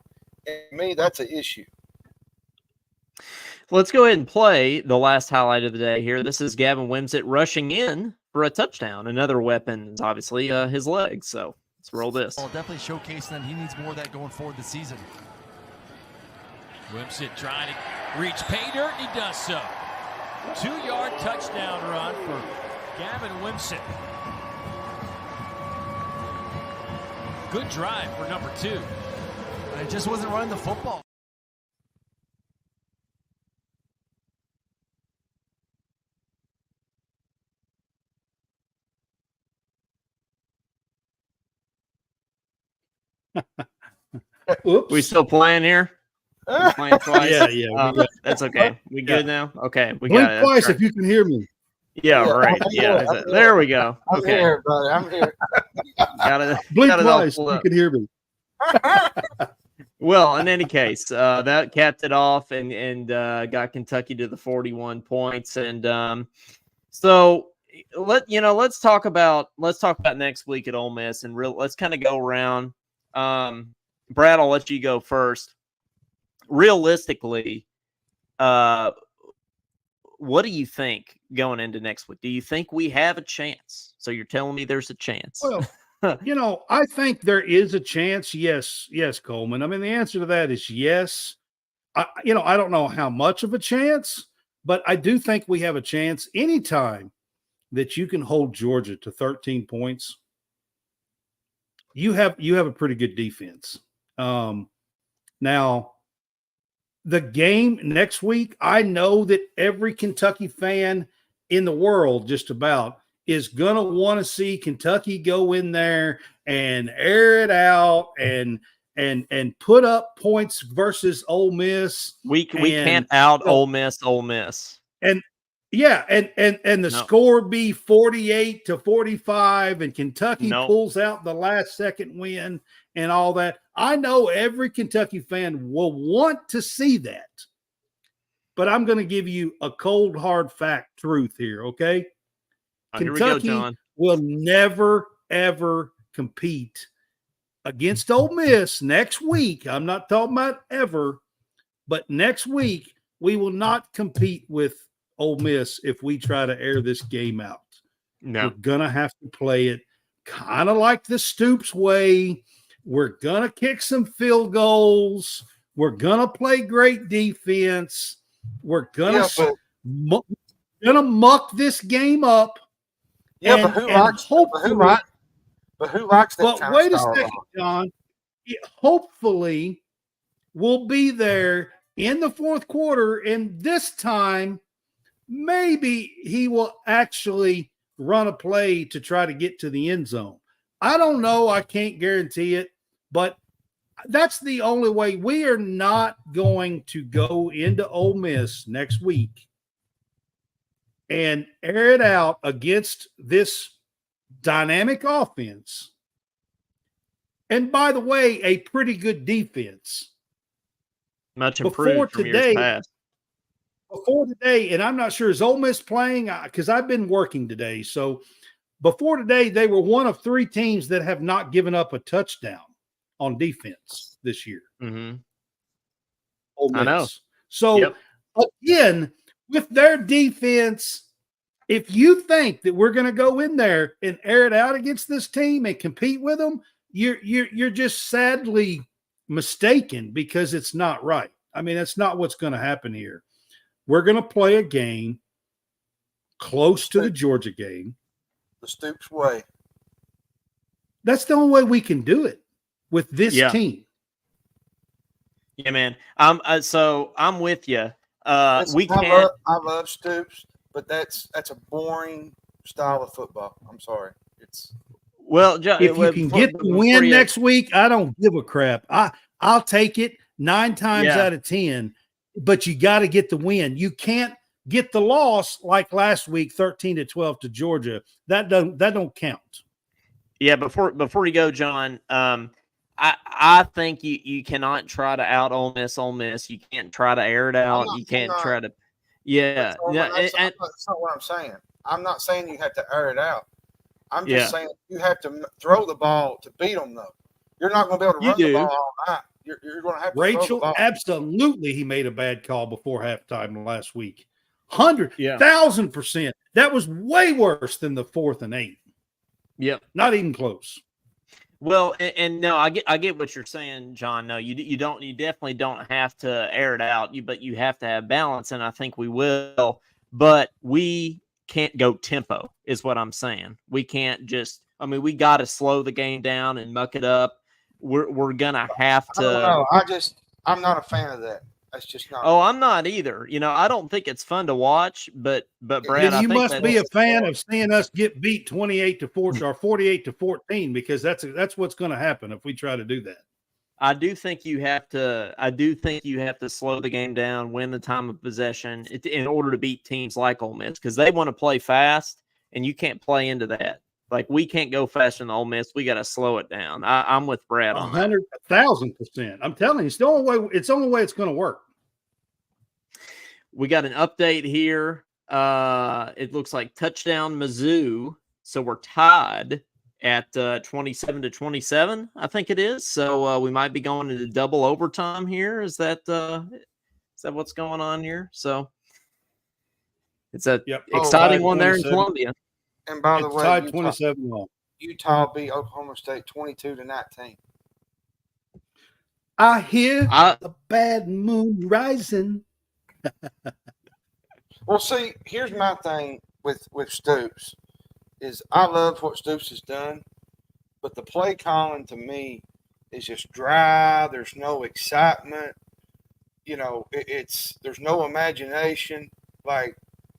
Speaker 3: And to me, that's an issue.
Speaker 1: Let's go ahead and play the last highlight of the day here. This is Gavin Wimsatt rushing in for a touchdown. Another weapon is obviously his legs. So let's roll this.
Speaker 5: Well, definitely showcasing that he needs more of that going forward this season.
Speaker 4: Wimsatt trying to reach pay dirt, and he does so. 2-yard touchdown run for Gavin Wimsatt. Good drive for number 2.
Speaker 5: It just wasn't running the football.
Speaker 2: Oops.
Speaker 1: We still playing here? Playing twice?
Speaker 2: Yeah.
Speaker 1: That's okay. We good now? Okay. We
Speaker 2: Blink
Speaker 1: got it.
Speaker 2: twice if you can hear me.
Speaker 1: Yeah, right. Yeah. There we go.
Speaker 3: I'm
Speaker 1: Okay.
Speaker 3: here, buddy. I'm here.
Speaker 2: Blink
Speaker 1: got it
Speaker 2: twice
Speaker 1: all
Speaker 2: if you can hear me.
Speaker 1: Well, in any case, that capped it off and got Kentucky to the 41 points. And so let's talk about next week at Ole Miss and let's kind of go around. Brad, I'll let you go first. Realistically, what do you think going into next week? Do you think we have a chance? So you're telling me there's a chance?
Speaker 2: Well, I think there is a chance. Yes, Coleman. I mean, the answer to that is yes. I don't know how much of a chance, but I do think we have a chance anytime that you can hold Georgia to 13 points. You have a pretty good defense. Now, the game next week, I know that every Kentucky fan in the world just about is going to want to see Kentucky go in there and air it out and put up points versus Ole Miss.
Speaker 1: We can't out Ole Miss.
Speaker 2: And the score be 48-45 and Kentucky pulls out the last second win and all that. I know every Kentucky fan will want to see that. But I'm going to give you a cold, hard fact truth here, okay? Kentucky will never, ever compete against Ole Miss next week. I'm not talking about ever, but next week we will not compete with Ole Miss if we try to air this game out.
Speaker 1: No.
Speaker 2: We're going to have to play it kind of like the Stoops way. We're going to kick some field goals. We're going to play great defense. We're going to muck this game up.
Speaker 3: Yeah, but who likes that?
Speaker 2: But wait a second, John. Hopefully, we'll be there in the fourth quarter, and this time maybe he will actually run a play to try to get to the end zone. I don't know. I can't guarantee it, but that's the only way. We are not going to go into Ole Miss next week and air it out against this dynamic offense. And by the way, a pretty good defense.
Speaker 1: Much improved from years past.
Speaker 2: Before today, and I'm not sure, is Ole Miss playing? Because I've been working today. So before today, they were one of 3 teams that have not given up a touchdown on defense this year.
Speaker 1: Mm-hmm.
Speaker 2: Ole Miss.
Speaker 1: I know.
Speaker 2: So again, with their defense, if you think that we're going to go in there and air it out against this team and compete with them, you're just sadly mistaken, because it's not right. I mean, that's not what's going to happen here. We're going to play a game close to the Georgia game.
Speaker 3: The Stoops way.
Speaker 2: That's the only way we can do it with this team.
Speaker 1: Yeah, man. So I'm with you. We can't.
Speaker 3: I love Stoops, but that's a boring style of football. I'm sorry. It's
Speaker 2: if you can get the win next week, I don't give a crap. I'll take it 9 times out of 10. But you got to get the win. You can't get the loss like last week, 13-12 to Georgia. That don't count.
Speaker 1: Yeah, before you go, John, I think you cannot try to out Ole Miss. You can't try to air it out. You can't try to. Yeah,
Speaker 3: that's not what I'm saying. I'm not saying you have to air it out. I'm just saying you have to throw the ball to beat them, though. You're not going to be able to run the ball all night. You're going to have to
Speaker 2: Rachel,
Speaker 3: throw the ball.
Speaker 2: Absolutely, he made a bad call before halftime last week. 1,000%. That was way worse than the 4th and 8.
Speaker 1: Yep,
Speaker 2: not even close.
Speaker 1: Well, and no, I get what you're saying, John. No, you definitely don't have to air it out. But you have to have balance, and I think we will. But we can't go tempo, is what I'm saying. We can't just. I mean, we got to slow the game down and muck it up. We're gonna have to.
Speaker 3: I don't know. I'm not a fan of that. That's just not.
Speaker 1: Oh, I'm not either. I don't think it's fun to watch. But Brad,
Speaker 2: you must be a fan of seeing us get beat 28-14 or 48-14, because that's what's going to happen if we try to do that.
Speaker 1: I do think you have to slow the game down, win the time of possession in order to beat teams like Ole Miss, because they want to play fast, and you can't play into that. Like, we can't go faster than Ole Miss. We got to slow it down. I'm with Brad on
Speaker 2: 100,000%. I'm telling you, it's the only way it's going to work.
Speaker 1: We got an update here. It looks like touchdown Mizzou. So we're tied at 27-27, I think it is. So we might be going into double overtime here. Is that what's going on here? So it's a exciting one there in Columbia.
Speaker 3: And by the way,
Speaker 2: tied 27-1.
Speaker 3: Utah beat Oklahoma State 22-19.
Speaker 2: I hear a bad moon rising.
Speaker 3: Well, see, here's my thing with Stoops is I love what Stoops has done, but the play calling to me is just dry. There's no excitement. There's no imagination. Like,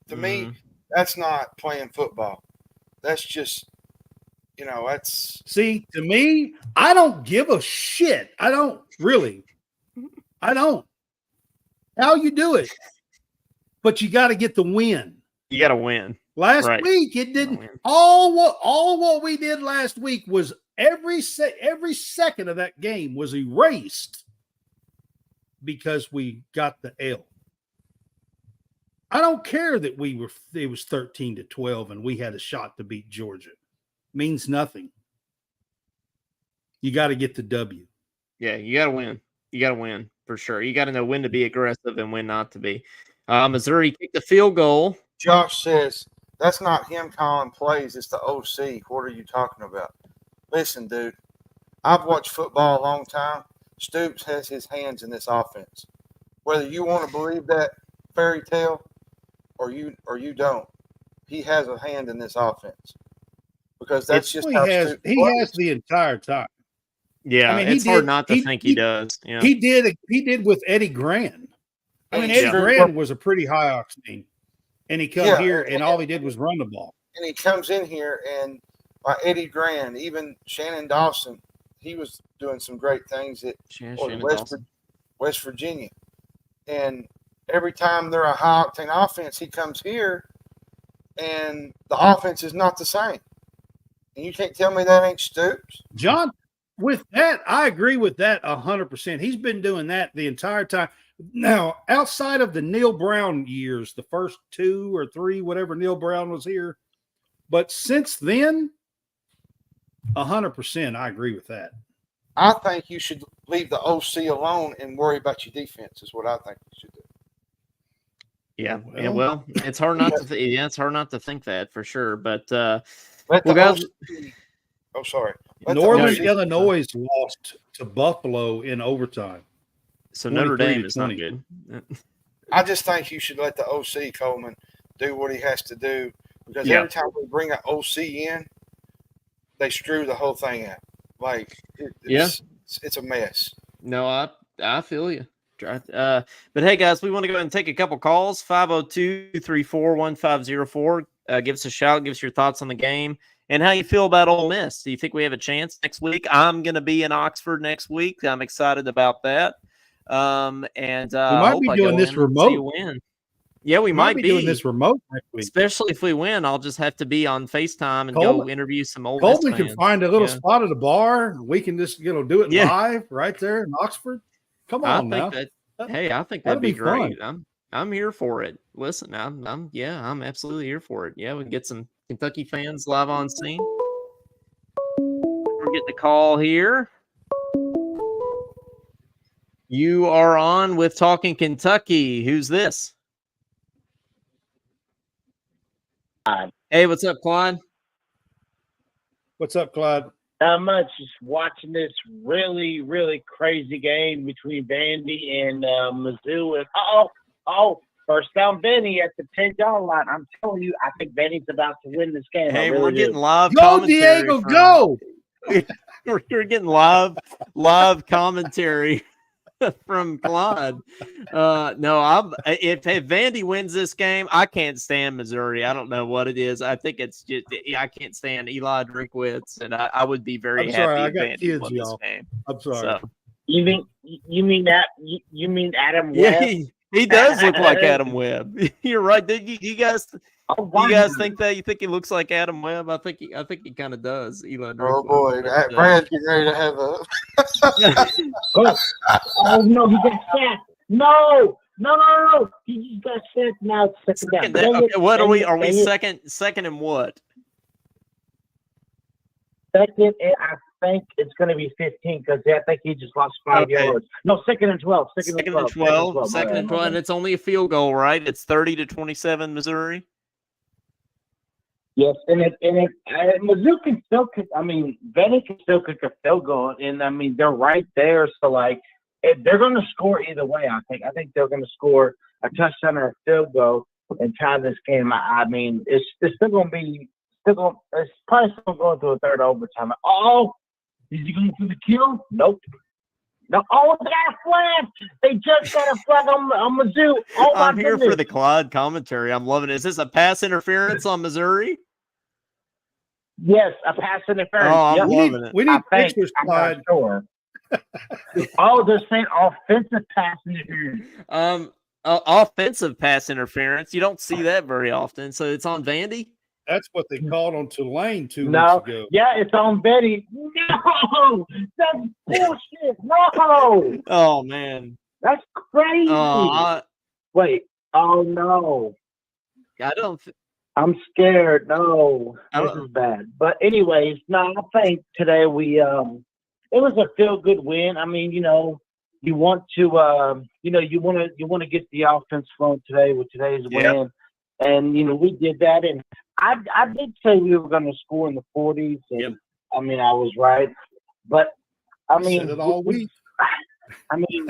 Speaker 3: to me, that's not playing football. That's just, that's.
Speaker 2: See, to me, I don't give a shit. I don't really. I don't. How you do it. But you got to get the win.
Speaker 1: You got to win.
Speaker 2: Last week, it didn't. All what we did last week was every second of that game was erased because we got the L. I don't care that it was 13-12 and we had a shot to beat Georgia. Means nothing. You got to get the W.
Speaker 1: Yeah, you got to win. You got to win for sure. You got to know when to be aggressive and when not to be. Missouri kicked the field goal.
Speaker 3: Josh says that's not him calling plays. It's the OC. What are you talking about? Listen, dude, I've watched football a long time. Stoops has his hands in this offense. Whether you want to believe that fairy tale or you don't, he has a hand in this offense because that's just how Stoops
Speaker 2: he has the entire time.
Speaker 1: Yeah, I mean, it's hard not to think he does. Yeah.
Speaker 2: He did with Eddie Gran. I mean,
Speaker 3: And
Speaker 2: Eddie Grand was a pretty high octane, and he come here and all he did was run the ball.
Speaker 3: And he comes in here and Eddie Grand, even Shannon Dawson, he was doing some great things at West Virginia. And every time they're a high octane offense, he comes here and the offense is not the same. And you can't tell me that ain't Stoops.
Speaker 2: John, with that, I agree with that 100%. He's been doing that the entire time. Now, outside of the Neil Brown years, the first 2 or 3, whatever Neil Brown was here, but since then, 100%, I agree with that.
Speaker 3: I think you should leave the OC alone and worry about your defense is what I think you should do.
Speaker 1: Yeah, well, it's hard not to it's hard not to think that for sure. But
Speaker 3: guys, sorry.
Speaker 2: Northern Illinois lost to Buffalo in overtime.
Speaker 1: So Notre Dame is not good.
Speaker 3: I just think you should let the OC Coleman do what he has to do because every time we bring an OC in, they screw the whole thing out. Like it's a mess.
Speaker 1: No, I feel you. But hey, guys, we want to go ahead and take a couple calls. 502-341-1504. Give us a shout. Give us your thoughts on the game and how you feel about Ole Miss. Do you think we have a chance next week? I'm going to be in Oxford next week. I'm excited about that. And we
Speaker 2: might be doing this remote.
Speaker 1: Yeah, we might be
Speaker 2: doing this remote next week.
Speaker 1: Especially if we win, I'll just have to be on FaceTime and go interview some Ole Miss
Speaker 2: Colton
Speaker 1: fans.
Speaker 2: can find a little spot at a bar. We can just do it live right there in Oxford. Come on now.
Speaker 1: I think that'd be great. I'm here for it. Listen, I'm absolutely here for it. Yeah, we can get some Kentucky fans live on scene. We're getting a call here. You are on with Talking Kentucky. Who's this? Hey, what's up, Clyde?
Speaker 2: What's up, Clyde?
Speaker 6: Not much. Just watching this really, really crazy game between Vandy and Mizzou. And first down Vandy at the 10-yard line. I'm telling you, I think Vandy's about to win this game.
Speaker 1: Hey,
Speaker 6: really
Speaker 1: we're getting live
Speaker 2: go,
Speaker 1: commentary.
Speaker 2: Diego, go!
Speaker 1: We're getting live commentary from Clyde. No, if Vandy wins this game, I can't stand Missouri. I don't know what it is. I think it's just I can't stand Eli Drinkwitz, and I would be very happy if Vandy won this game.
Speaker 2: I'm sorry.
Speaker 6: So. You mean Adam Webb?
Speaker 1: Yeah, he does look like Adam Webb. You're right. You guys think that? You think he looks like Adam Webb? I think he kind of does. Eli Drinkwitz.
Speaker 3: Oh boy, Brad's getting ready to have a.
Speaker 6: Oh no, he got sacked. No. He just got sacked. Now it's second down.
Speaker 1: Okay, what are we? Are we second in what?
Speaker 6: Second, I think it's going to be 15 because I think he just lost 5 yards. No, second and 12. Second and 12.
Speaker 1: And it's only a field goal, right? It's 30-27, Missouri.
Speaker 6: Yes, and Mizzou can still kick. I mean, Vandy can still kick a field goal, and I mean they're right there. So like, they're going to score either way. I think they're going to score a touchdown or a field goal and tie this game. I mean, it's still going to be. It's probably still going to a third overtime. Oh, is he going for the kill? Nope. No. Oh, they got a flag. They just got a flag on Mizzou. Oh,
Speaker 1: I'm here for the Clyde commentary. I'm loving it. Is this a pass interference on Missouri?
Speaker 6: Yes, a pass interference.
Speaker 1: Oh, I'm loving it.
Speaker 2: We need pictures, Clyde.
Speaker 6: Sure. Oh, they're saying offensive pass interference.
Speaker 1: Offensive pass interference. You don't see that very often. So it's on Vandy?
Speaker 2: That's what they called on Tulane 2 weeks ago.
Speaker 6: Yeah, it's on Betty. No, that's bullshit. No.
Speaker 1: Oh man,
Speaker 6: that's crazy. Wait. Oh no.
Speaker 1: I don't.
Speaker 6: I'm scared. No, this is bad. But anyways, no, I think today it was a feel good win. I mean, you want to, you want to get the offense flowing today with today's win, and we did that. And I did say we were going to score in the 40s, and I mean I was right. But I mean,
Speaker 2: said it all week.
Speaker 6: I mean,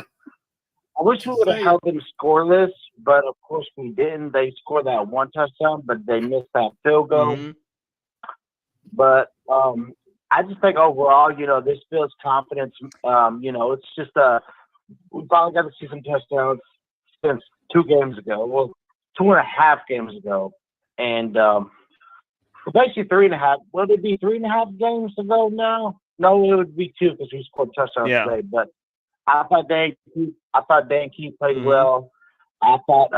Speaker 6: I wish we would have held them scoreless, but of course we didn't. They scored that one touchdown, but they missed that field goal. Mm-hmm. But I just think overall, this builds confidence. It's just we probably got to see some touchdowns since 2 games ago. Well, 2.5 games ago. And basically 3.5. Would it be 3.5 games ago now? No, it would be 2 because we scored touchdowns today. But I thought Dan Keith played well. I thought,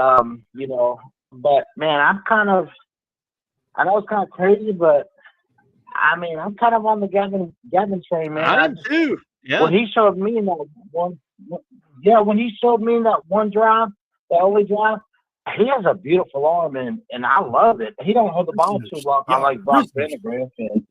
Speaker 6: but man, I know it's kind of crazy, but I mean, I'm kind of on the Gavin train, man.
Speaker 1: I am too. Yeah.
Speaker 6: When he showed me in that one drive, the only drive, he has a beautiful arm, and I love it. He don't hold the ball too long. I like Brock Vandegrift, and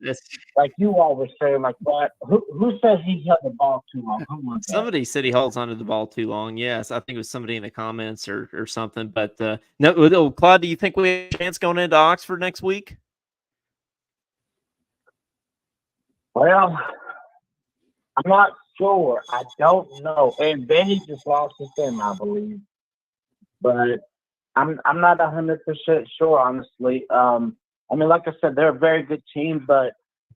Speaker 6: like you all were saying, like what? Who said he held the ball too long? Who was that?
Speaker 1: Somebody said he holds onto the ball too long. Yes, I think it was somebody in the comments or something. But no, Claude, do you think we have a chance going into Oxford next week?
Speaker 6: Well, I'm not sure. I don't know. And Benny just lost his game, I believe. But I'm not 100% sure, honestly. I mean, like I said, they're a very good team, but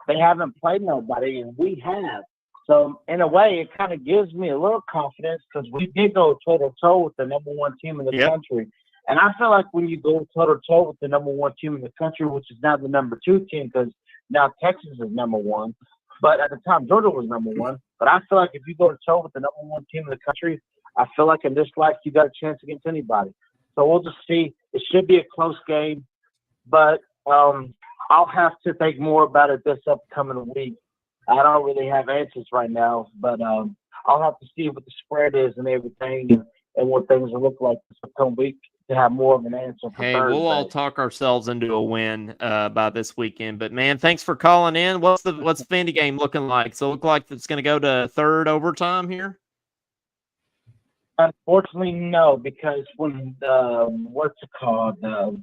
Speaker 6: they haven't played nobody, and we have. So, in a way, it kind of gives me a little confidence because we did go toe-to-toe with the number 1 team in the country. And I feel like when you go toe-to-toe with the number 1 team in the country, which is now the number 2 team because now Texas is number 1. But at the time, Georgia was number 1. But I feel like if you go to toe with the number 1 team in the country, I feel like in this life you got a chance against anybody. So we'll just see. It should be a close game, but I'll have to think more about it this upcoming week. I don't really have answers right now, but I'll have to see what the spread is and everything and what things will look like this upcoming week to have more of an answer for
Speaker 1: Hey,
Speaker 6: Thursday.
Speaker 1: we'll all talk ourselves into a win by this weekend. But, man, thanks for calling in. What's the Vandy game looking like? So it look like it's going to go to 3rd overtime here?
Speaker 6: Unfortunately, no, because when the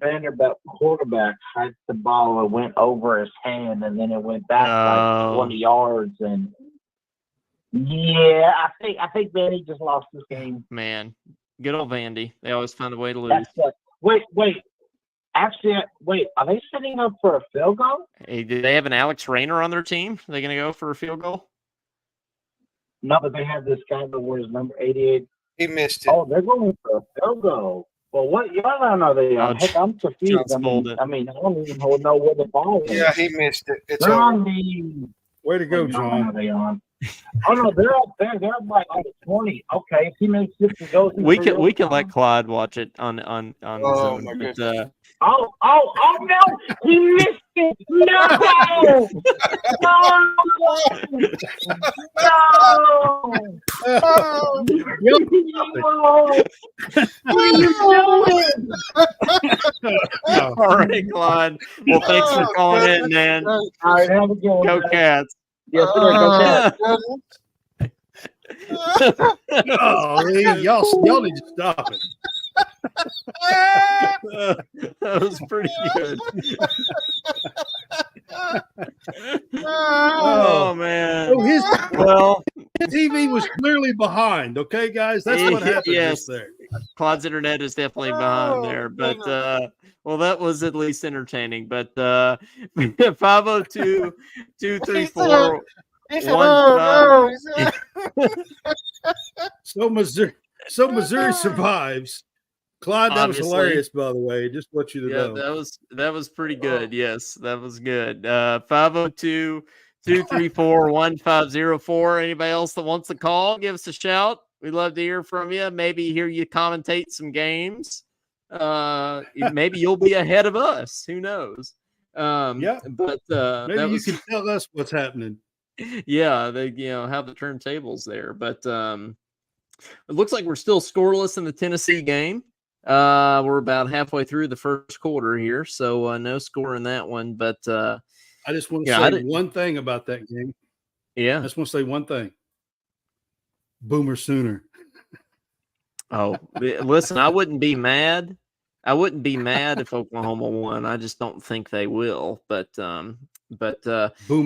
Speaker 6: Vanderbilt quarterback had the ball, it went over his hand, and then it went back like 20 yards. And yeah, I think Vandy just lost this game.
Speaker 1: Man, good old Vandy. They always find a way to lose.
Speaker 6: Wait. Actually, are they setting up for a field goal?
Speaker 1: Hey, do they have an Alex Rayner on their team? Are they going to go for a field goal?
Speaker 6: No, but they have this guy that wears number 88.
Speaker 3: He missed it.
Speaker 6: Oh, they're going for a field goal. Well, what yard are they on? Heck, I'm confused. I mean, I don't even know where the ball is.
Speaker 3: Yeah, he missed it. It's
Speaker 6: they're
Speaker 3: over.
Speaker 6: on the.
Speaker 2: Way to go, John.
Speaker 6: Are they on? Oh no, they're up there. They're like on the 20. Okay, if he makes 50 goes.
Speaker 1: We can let Claude watch it on
Speaker 3: Oh,
Speaker 1: Zoom.
Speaker 3: my
Speaker 1: But,
Speaker 3: goodness.
Speaker 6: Oh no! He missed it! No!
Speaker 1: all right, Claude. Well, thanks for calling in, man.
Speaker 6: All right, have a good one.
Speaker 1: Go Cats.
Speaker 6: Yes, sir. Go Cats.
Speaker 2: Oh, y'all need to stop it.
Speaker 1: That was pretty good. Oh man.
Speaker 2: Well, his TV was clearly behind. Okay, guys, that's what happened.
Speaker 1: Yes.
Speaker 2: Just there.
Speaker 1: Claude's internet is definitely behind there, but well, that was at least entertaining. But 502-234.
Speaker 2: So Missouri survives. Claude, that was hilarious, by the way. Just want you to know.
Speaker 1: That was pretty good. Yes, that was good. 502-234-1504. Anybody else that wants to call, give us a shout. We'd love to hear from you. Maybe hear you commentate some games. Maybe you'll be ahead of us. Who knows?
Speaker 2: Yeah,
Speaker 1: but
Speaker 2: maybe you can tell us what's happening.
Speaker 1: Yeah, they have the turntables there, but it looks like we're still scoreless in the Tennessee game. We're about halfway through the first quarter here, so no score in that one. But
Speaker 2: I just want to say one thing about that game.
Speaker 1: Yeah,
Speaker 2: I just want to say one thing. Boomer Sooner.
Speaker 1: Oh, listen, I wouldn't be mad. I wouldn't be mad if Oklahoma won. I just don't think they will. But Boomer.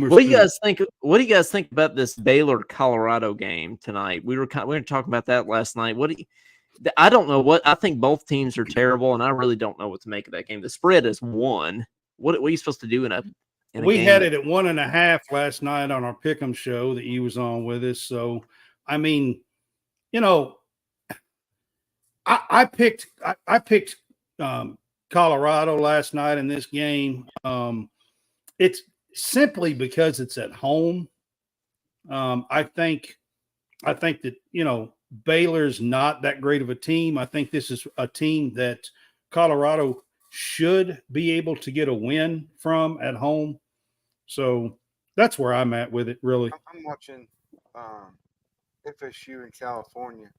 Speaker 1: What do you guys think? What do you guys think about this Baylor Colorado game tonight? We were talking about that last night. I don't know what I think. Both teams are terrible, and I really don't know what to make of that game. The spread is 1. What are you supposed to do in a
Speaker 2: we
Speaker 1: game?
Speaker 2: had it at 1.5 last night on our Pick'em show that you was on with us. So, I mean, I picked Colorado last night in this game. It's simply because it's at home. I think that, Baylor's not that great of a team. I think this is a team that Colorado should be able to get a win from at home. So that's where I'm at with it, really.
Speaker 3: I'm watching FSU in California.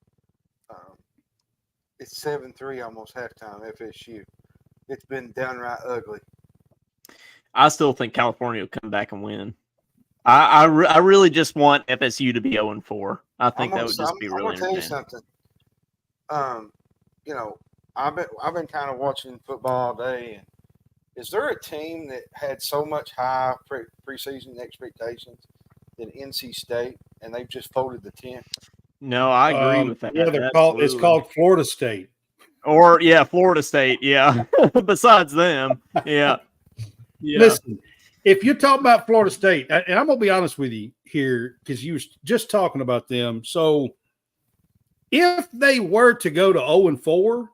Speaker 3: It's 7-3 almost halftime. FSU. It's been downright ugly.
Speaker 1: I still think California will come back and win. I really just want FSU to be 0-4. I think that would just be really
Speaker 3: I'm gonna tell you
Speaker 1: entertaining.
Speaker 3: something. I've been kind of watching football all day, and is there a team that had so much high preseason expectations than NC State, and they've just folded the tent?
Speaker 1: No, I agree with that.
Speaker 2: Yeah, it's called Florida State.
Speaker 1: Or Florida State. Yeah. Besides them, yeah.
Speaker 2: Listen, if you're talking about Florida State, and I'm going to be honest with you here because you were just talking about them. So if they were to go to 0-4,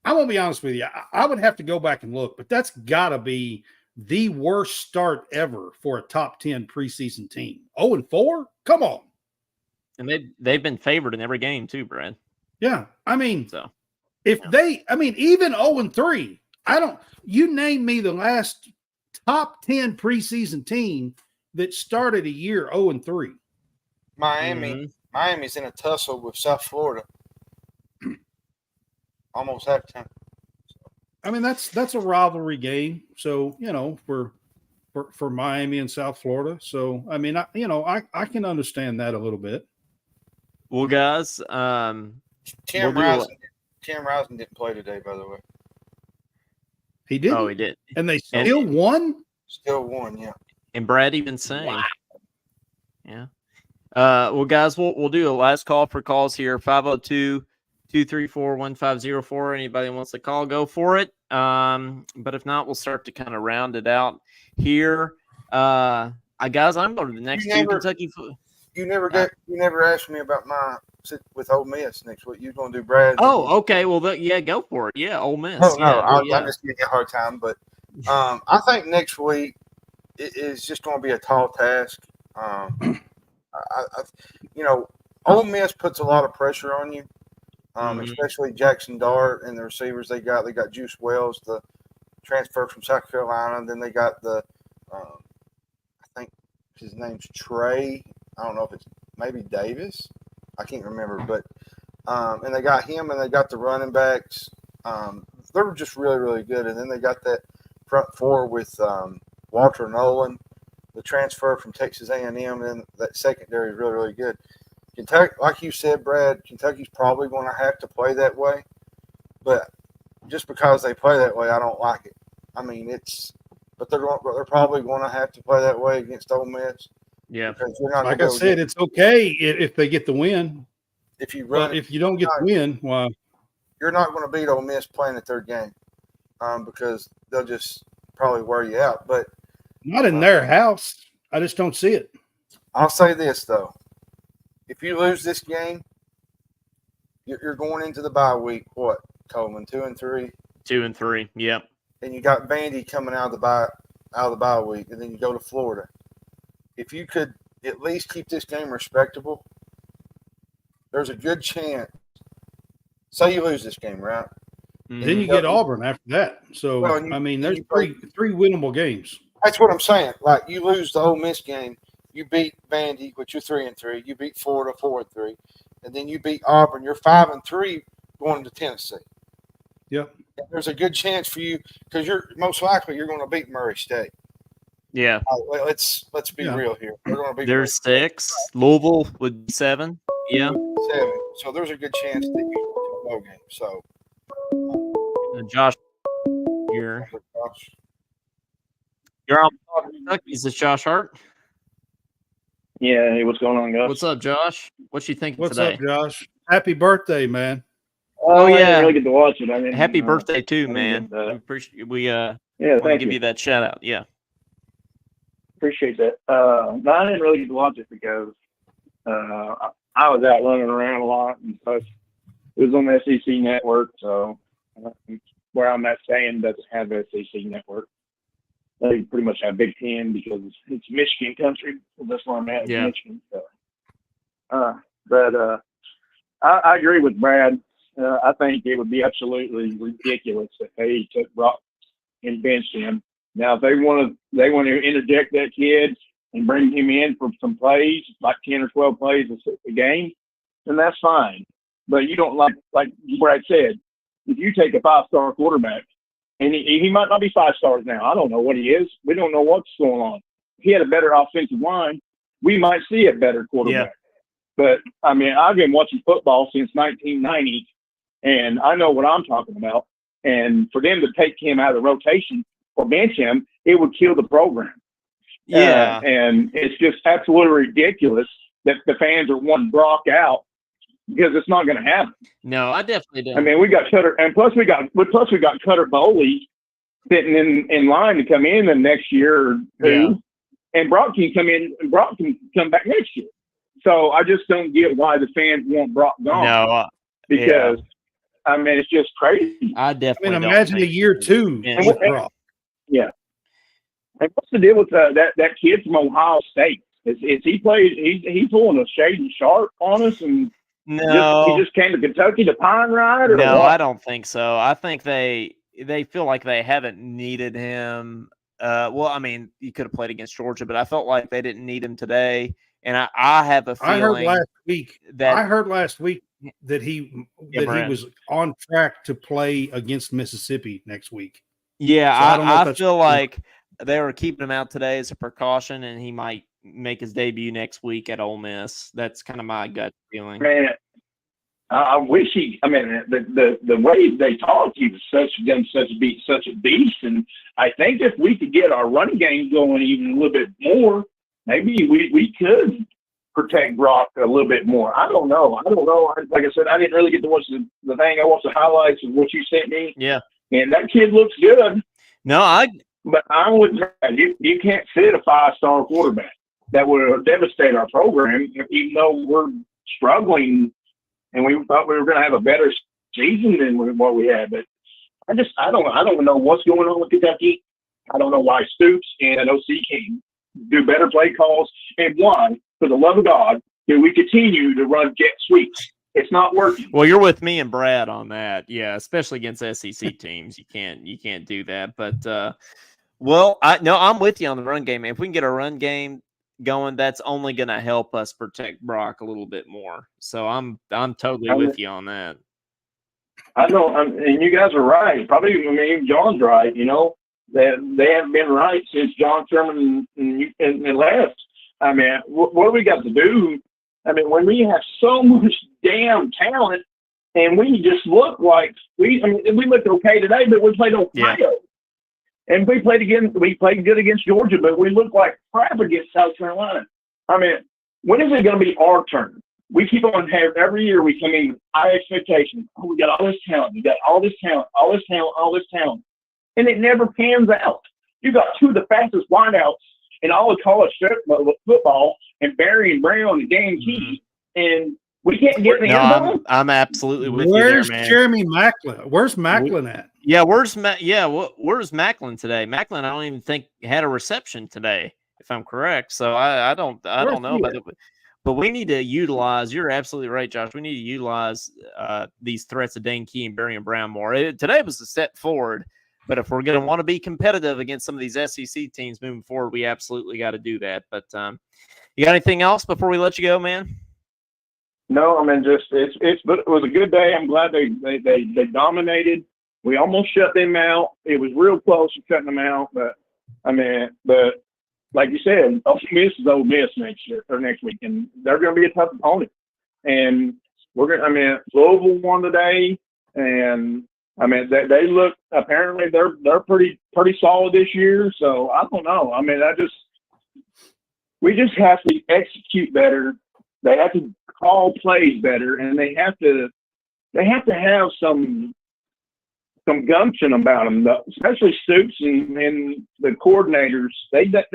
Speaker 2: I'm going to be honest with you. I would have to go back and look, but that's got to be the worst start ever for a top 10 preseason team. 0-4? Come on.
Speaker 1: And they've been favored in every game too, Brad.
Speaker 2: Yeah. I mean, even 0-3, you name me the last top 10 preseason team that started a year 0-3.
Speaker 3: Miami's in a tussle with South Florida. Almost halftime.
Speaker 2: I mean, that's a rivalry game. So, for Miami and South Florida. So, I mean, I can understand that a little bit.
Speaker 1: Well, guys,
Speaker 3: Cam Rising didn't play today, by the way.
Speaker 2: He did.
Speaker 1: Oh, he did.
Speaker 2: And they still won?
Speaker 3: Still won, yeah.
Speaker 1: And Brad even sang. Wow. Yeah. Well, guys, we'll do a last call for calls here. 502-234-1504. Anybody wants to call, go for it. But if not, we'll start to kind of round it out here. Guys, I'm going to the next Kentucky.
Speaker 3: You never asked me about my with Ole Miss next week. You're going to do Brad.
Speaker 1: Oh, okay. Well, go for it. Yeah, Ole Miss.
Speaker 3: Oh, no, I'm just giving you a hard time. But I think next week it is just going to be a tall task. Ole Miss puts a lot of pressure on you, especially Jackson Dart and the receivers they got. They got Juice Wells, the transfer from South Carolina. Then they got I think his name's Trey. I don't know if it's maybe Davis. I can't remember, but and they got him, and they got the running backs. They were just really, really good. And then they got that front four with Walter Nolan, the transfer from Texas A&M, and that secondary is really, really good. Kentucky, like you said, Brad, Kentucky's probably going to have to play that way, but just because they play that way, I don't like it. I mean, but they're probably going to have to play that way against Ole Miss.
Speaker 1: Yeah,
Speaker 2: like I said, it's okay if they get the win.
Speaker 3: If you
Speaker 2: don't get the win, well,
Speaker 3: you're not going to beat Ole Miss playing the third game, because they'll just probably wear you out. But
Speaker 2: not in their house. I just don't see it.
Speaker 3: I'll say this though: if you lose this game, you're going into the bye week. What, Coleman? 2-3.
Speaker 1: 2-3. Yep.
Speaker 3: And you got Vandy coming out of the bye week, and then you go to Florida. If you could at least keep this game respectable, there's a good chance. Say you lose this game, right?
Speaker 2: Then you get Auburn after that. So, there's three winnable games.
Speaker 3: That's what I'm saying. Like, you lose the Ole Miss game, you beat Vandy, which you're 3-3. You beat Florida 4-3, and then you beat Auburn. You're 5-3 going to Tennessee.
Speaker 2: Yep.
Speaker 3: And there's a good chance for you because you're most likely going to beat Murray State.
Speaker 1: Yeah.
Speaker 3: Let's be real here. We're going to be.
Speaker 1: There's 6. Louisville would be 7. Yeah.
Speaker 3: 7. So there's a good chance that you do a bowl game. So.
Speaker 1: Josh, you're on Kentucky. Is this Josh Hart?
Speaker 7: Yeah. Hey, what's going on, guys?
Speaker 1: What's up, Josh? What you thinking
Speaker 2: What's
Speaker 1: today?
Speaker 2: up, Josh? Happy birthday, man.
Speaker 1: Oh yeah.
Speaker 7: I didn't really get to watch it.
Speaker 1: Happy birthday too, man. We want to give you that shout out. Yeah.
Speaker 7: Appreciate that. No, I didn't really get to watch it because I was out running around a lot, and so It was on the SEC network, so where I'm at staying doesn't have the SEC network. They pretty much have Big Ten because it's Michigan country. That's where I'm at,
Speaker 1: Yeah.
Speaker 7: Michigan. So. But I agree with Brad. I think it would be absolutely ridiculous if they took Brock and benched him. Now, if they want to interject that kid and bring him in for some plays, like 10 or 12 plays a game, then that's fine. But you don't like Brad said, if you take a 5-star quarterback, and he might not be 5 stars now. I don't know what he is. We don't know what's going on. If he had a better offensive line, we might see a better quarterback. Yeah. But, I mean, I've been watching football since 1990, and I know what I'm talking about. And for them to take him out of the rotation or bench him, it would kill the program.
Speaker 1: Yeah.
Speaker 7: And it's just absolutely ridiculous that the fans are wanting Brock out because it's not going to happen.
Speaker 1: No, I definitely don't.
Speaker 7: I mean, we got Cutter, and plus we got Cutter Bowley sitting in line to come in the next year or two, and Brock can come in, and Brock can come back next year. So I just don't get why the fans want Brock gone.
Speaker 1: No,
Speaker 7: because I mean it's just crazy.
Speaker 1: I definitely.
Speaker 2: Imagine a year 2 with Brock.
Speaker 7: Yeah. And what's the deal with that kid from Ohio State? Is he played? He's pulling a Shaden Sharp on us and.
Speaker 1: No,
Speaker 7: he just came to Kentucky to Pine Ride? Or
Speaker 1: no,
Speaker 7: what?
Speaker 1: I don't think so. I think they feel like they haven't needed him. Well, I mean, he could have played against Georgia, but I felt like they didn't need him today. And I have a feeling.
Speaker 2: I heard last week that he was on track to play against Mississippi next week.
Speaker 1: Yeah, so I feel like they were keeping him out today as a precaution, and he might make his debut next week at Ole Miss. That's kind of my gut feeling.
Speaker 7: Man, I wish he. I mean, the way they talked, he was such a beast. And I think if we could get our running game going even a little bit more, maybe we could protect Brock a little bit more. I don't know. Like I said, I didn't really get to watch the thing. I watched the highlights of what you sent me.
Speaker 1: Yeah,
Speaker 7: and that kid looks good.
Speaker 1: No,
Speaker 7: But I'm with Brad. You can't sit a 5-star quarterback. That would devastate our program, even though we're struggling and we thought we were going to have a better season than what we had. But I don't know what's going on with Kentucky. I don't know why Stoops and OC can do better play calls. And why, for the love of God, do we continue to run jet sweeps? It's not working.
Speaker 1: Well, you're with me and Brad on that. Yeah, especially against SEC teams. You can't do that. But, I'm with you on the run game. If we can get a run game going, that's only going to help us protect Brock a little bit more. So I'm totally with you on that.
Speaker 7: I know, and you guys are right. Probably, I mean, John's right. You know, they haven't been right since John Sherman and left. I mean, what do we got to do? I mean, when we have so much damn talent, and we just look like we looked okay today, but we played Ohio. Yeah. And we played good against Georgia, but we look like crap against South Carolina. I mean, when is it going to be our turn? We keep on having every year we come in with high expectations. Oh, we got all this talent. We got all this talent, all this talent, all this talent. And it never pans out. You got two of the fastest wideouts in all of college football, and Barry and Brown and Dan Key, and we can't get any of them.
Speaker 1: I'm absolutely with you
Speaker 2: there, man.
Speaker 1: Where's
Speaker 2: Jeremy Macklin? Where's Macklin at?
Speaker 1: Yeah, where's Macklin today? Macklin, I don't even think had a reception today, if I'm correct. So I don't know about it. But we need to utilize. You're absolutely right, Josh. We need to utilize these threats of Dane Key and Barry and Brown more. Today was a step forward, but if we're going to want to be competitive against some of these SEC teams moving forward, we absolutely got to do that. But you got anything else before we let you go, man?
Speaker 7: No, I mean, just it was a good day. I'm glad they dominated. We almost shut them out. It was real close to shutting them out, but like you said, Ole Miss is Ole Miss next week, and they're going to be a tough opponent. And Louisville won today, and I mean they look, apparently they're pretty solid this year. So I don't know. I mean, we just have to execute better. They have to call plays better, and they have to have some gumption about them, especially Stoops and the coordinators. They don't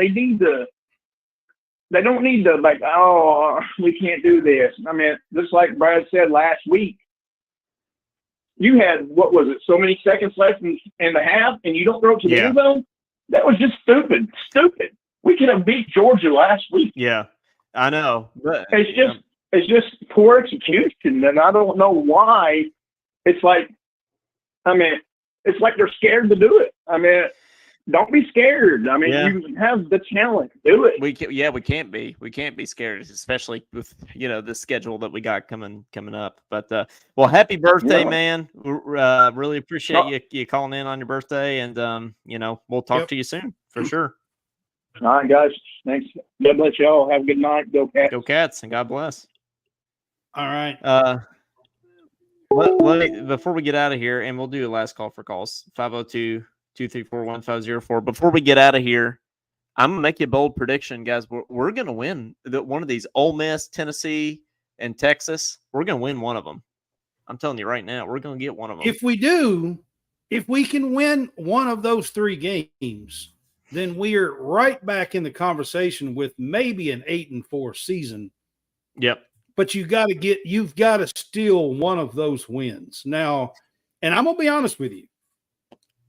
Speaker 7: need to like, oh, we can't do this. I mean, just like Brad said last week, you had, what was it, so many seconds left in the half, and you don't throw it to the end zone? That was just stupid. Stupid. We could have beat Georgia last week.
Speaker 1: Yeah, I know. But
Speaker 7: it's just poor execution, and I don't know why. It's like, it's like they're scared to do it. Don't be scared. You have the talent. Do it.
Speaker 1: We can't be. We can't be scared, especially with the schedule that we got coming up. But happy birthday, man! Really appreciate you calling in on your birthday, and we'll talk to you soon for sure.
Speaker 7: All right, guys. Thanks. God bless y'all. Have a good night. Go Cats.
Speaker 1: Go Cats, and God bless.
Speaker 2: All right.
Speaker 1: Let me, before we get out of here, and we'll do a last call for calls. 502-234-1504. Before we get out of here, I'm gonna make you a bold prediction, guys. We're gonna win one of these. Ole Miss, Tennessee, and Texas. We're gonna win one of them. I'm telling you right now, we're gonna get one of them.
Speaker 2: If we do, if we can win one of those 3 games, then we're right back in the conversation with maybe an 8-4 season.
Speaker 1: Yep.
Speaker 2: But you've got to steal one of those wins now. And I'm gonna be honest with you.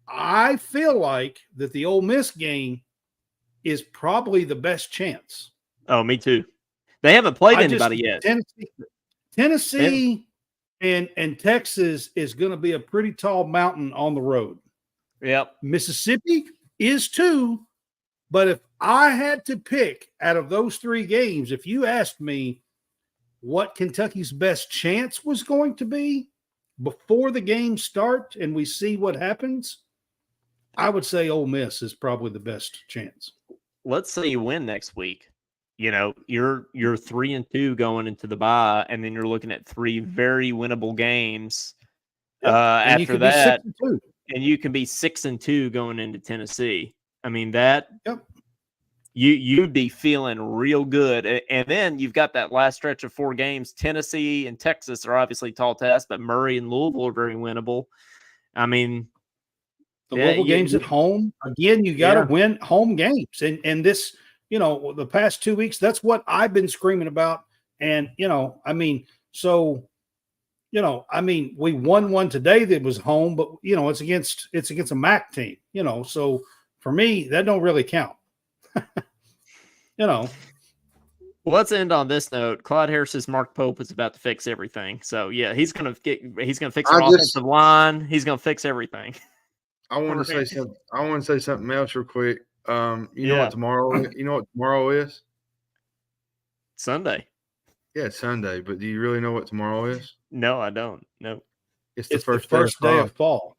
Speaker 2: I feel like that the Ole Miss game is probably the best chance.
Speaker 1: Oh, me too. They haven't played anybody yet.
Speaker 2: Tennessee and Texas is going to be a pretty tall mountain on the road.
Speaker 1: Yep.
Speaker 2: Mississippi is too. But if I had to pick out of those 3 games, if you asked me what Kentucky's best chance was going to be before the games start and we see what happens, I would say Ole Miss is probably the best chance.
Speaker 1: Let's say you win next week. You're 3-2 going into the bye, and then you're looking at 3 very winnable games after that, and you can be 6-2 going into Tennessee. You'd be feeling real good, and then you've got that last stretch of 4 games. Tennessee and Texas are obviously tall tasks, but Murray and Louisville are very winnable.
Speaker 2: The Louisville games at home. Again, you got to win home games. And this, the past 2 weeks, that's what I've been screaming about. And, we won one today that was home, but, it's against a MAC team, so for me, that don't really count.
Speaker 1: Well, let's end on this note. Clyde Harris says Mark Pope is about to fix everything. So yeah, he's gonna fix our offensive line. He's gonna fix everything.
Speaker 3: I want to say something. I want to say something else real quick. Know what tomorrow? You know what tomorrow is?
Speaker 1: Sunday.
Speaker 3: Yeah, it's Sunday. But do you really know what tomorrow is?
Speaker 1: No, I don't. No.
Speaker 2: It's the first day of fall.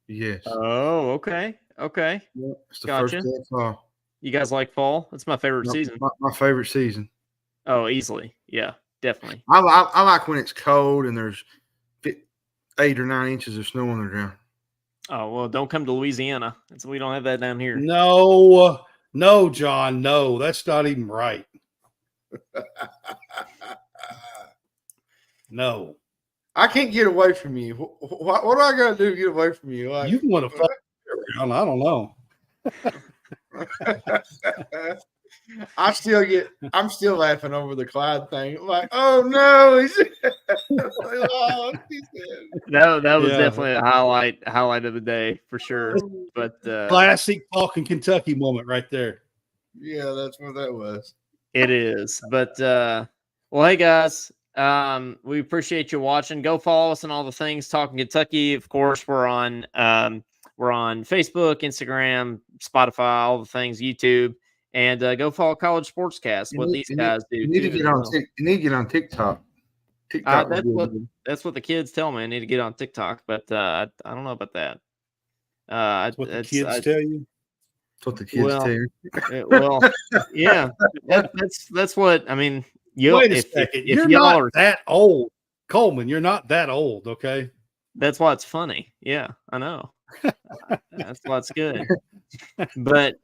Speaker 3: Yes.
Speaker 1: Oh, okay. Okay.
Speaker 3: Yeah, it's the first day of fall.
Speaker 1: You guys like fall? It's my favorite season.
Speaker 3: My favorite season.
Speaker 1: Oh, easily. Yeah, definitely.
Speaker 3: I like when it's cold and there's 8 or 9 inches of snow on the ground.
Speaker 1: Oh, well, don't come to Louisiana. We don't have that down here.
Speaker 2: No, John, no. That's not even right. No.
Speaker 3: I can't get away from you. What do I got to do to get away from you?
Speaker 2: You want to fuck around. I don't know.
Speaker 3: I'm still laughing over the Clyde thing. I'm like, oh no,
Speaker 1: that was definitely a highlight of the day for sure. But
Speaker 2: classic talking Kentucky moment right there.
Speaker 3: Yeah, that's what that was.
Speaker 1: It is. But hey guys, we appreciate you watching. Go follow us on all the things Talking Kentucky. Of course, we're on Facebook, Instagram, Spotify, all the things, YouTube. And go follow College Sportscast. What these guys do.
Speaker 3: You need to get on TikTok.
Speaker 1: That's what the kids tell me. I need to get on TikTok, but I don't know about that.
Speaker 2: That's what the kids tell you.
Speaker 3: That's what the kids tell you.
Speaker 1: Well, yeah. That's what I mean.
Speaker 2: Wait a second. You're not that old, Coleman. You're not that old. Okay.
Speaker 1: That's why it's funny. Yeah, I know. That's why it's good. But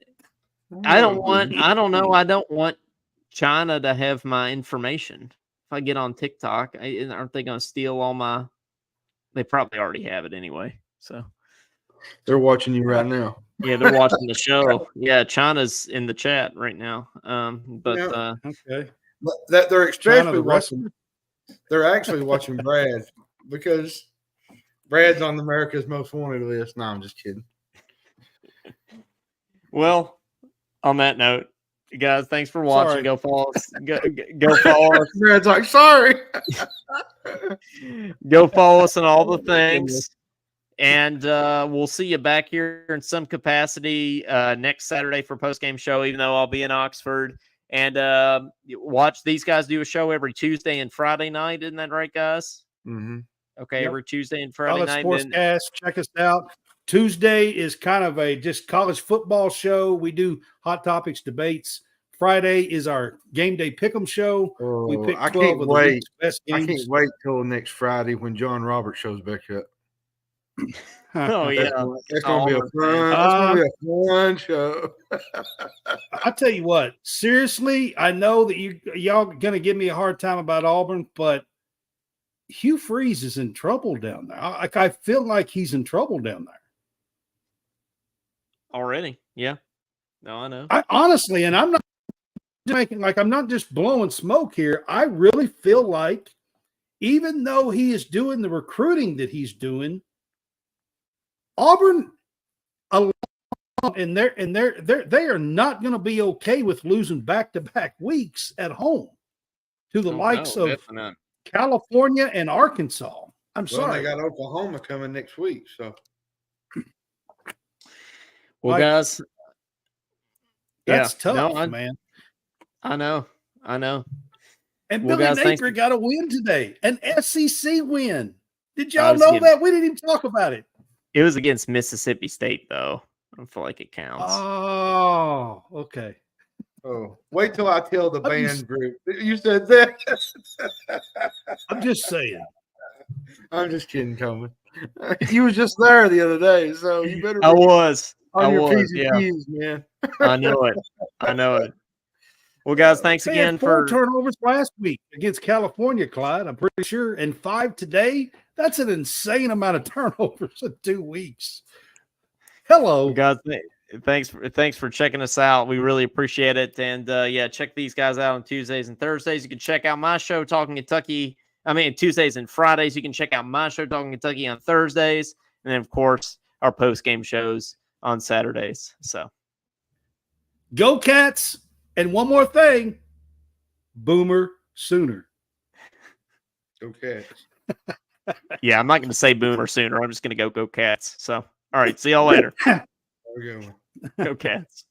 Speaker 1: I don't want China to have my information. If I get on TikTok, aren't they going to steal all my? They probably already have it anyway. So
Speaker 3: they're watching you right now.
Speaker 1: Yeah, they're watching the show. Yeah, China's in the chat right now.
Speaker 2: Okay.
Speaker 3: But they're especially watching. They're actually watching Brad because
Speaker 8: Brad's on America's Most Wanted list. No, I'm just kidding.
Speaker 1: Well, on that note, guys, thanks for watching.
Speaker 2: Sorry.
Speaker 1: Go follow us. Go follow us.
Speaker 8: Brad's like, sorry.
Speaker 1: Go follow us on all the things. And we'll see you back here in some capacity next Saturday for post-game show, even though I'll be in Oxford. And watch these guys do a show every Tuesday and Friday night. Isn't that right, guys?
Speaker 8: Mm-hmm.
Speaker 1: Okay,
Speaker 2: Yep.
Speaker 1: every Tuesday and Friday night.
Speaker 2: Sportscast, check us out. Tuesday is kind of a just college football show. We do hot topics debates. Friday is our game day pick'em show. We pick 12 of the week's best games.
Speaker 8: I can't wait till next Friday when John Roberts shows back up.
Speaker 1: Oh yeah,
Speaker 8: that's gonna be a fun show.
Speaker 2: I tell you what, seriously, I know that y'all gonna give me a hard time about Auburn, but Hugh Freeze is in trouble down there. I feel like he's in trouble down there
Speaker 1: already. Yeah, no, I know.
Speaker 2: I honestly, and I'm not I'm not just blowing smoke here. I really feel like, even though he is doing the recruiting that he's doing, Auburn, and they are not going to be okay with losing back-to-back weeks at home to the likes of California and Arkansas. I'm sorry.
Speaker 8: They got Oklahoma coming next week, so.
Speaker 1: Well, guys,
Speaker 2: that's tough, man.
Speaker 1: I know.
Speaker 2: And Billy Napier got a win today, an SEC win. Did y'all know that? We didn't even talk about it.
Speaker 1: It was against Mississippi State, though. I don't feel like it counts.
Speaker 2: Oh, okay.
Speaker 8: Oh, wait till I tell the band group. You said that.
Speaker 2: I'm just saying.
Speaker 8: I'm just kidding, Coleman. You was just there the other day, so you better.
Speaker 1: I was.
Speaker 8: P's, man.
Speaker 1: I know it. Well, guys, thanks again
Speaker 2: for 4 turnovers last week against California, Clyde. I'm pretty sure, and 5 today. That's an insane amount of turnovers in 2 weeks. Hello,
Speaker 1: guys. Thanks for checking us out. We really appreciate it. And check these guys out on Tuesdays and Thursdays. You can check out my show, Talking Kentucky. Tuesdays and Fridays. You can check out my show, Talking Kentucky, on Thursdays, and then of course our post game shows on Saturdays. So,
Speaker 2: go Cats! And one more thing, Boomer Sooner.
Speaker 8: Okay.
Speaker 1: Yeah, I'm not going to say Boomer Sooner. I'm just going to go Cats. So, all right, see y'all later.
Speaker 8: There we go.
Speaker 1: Go Cats.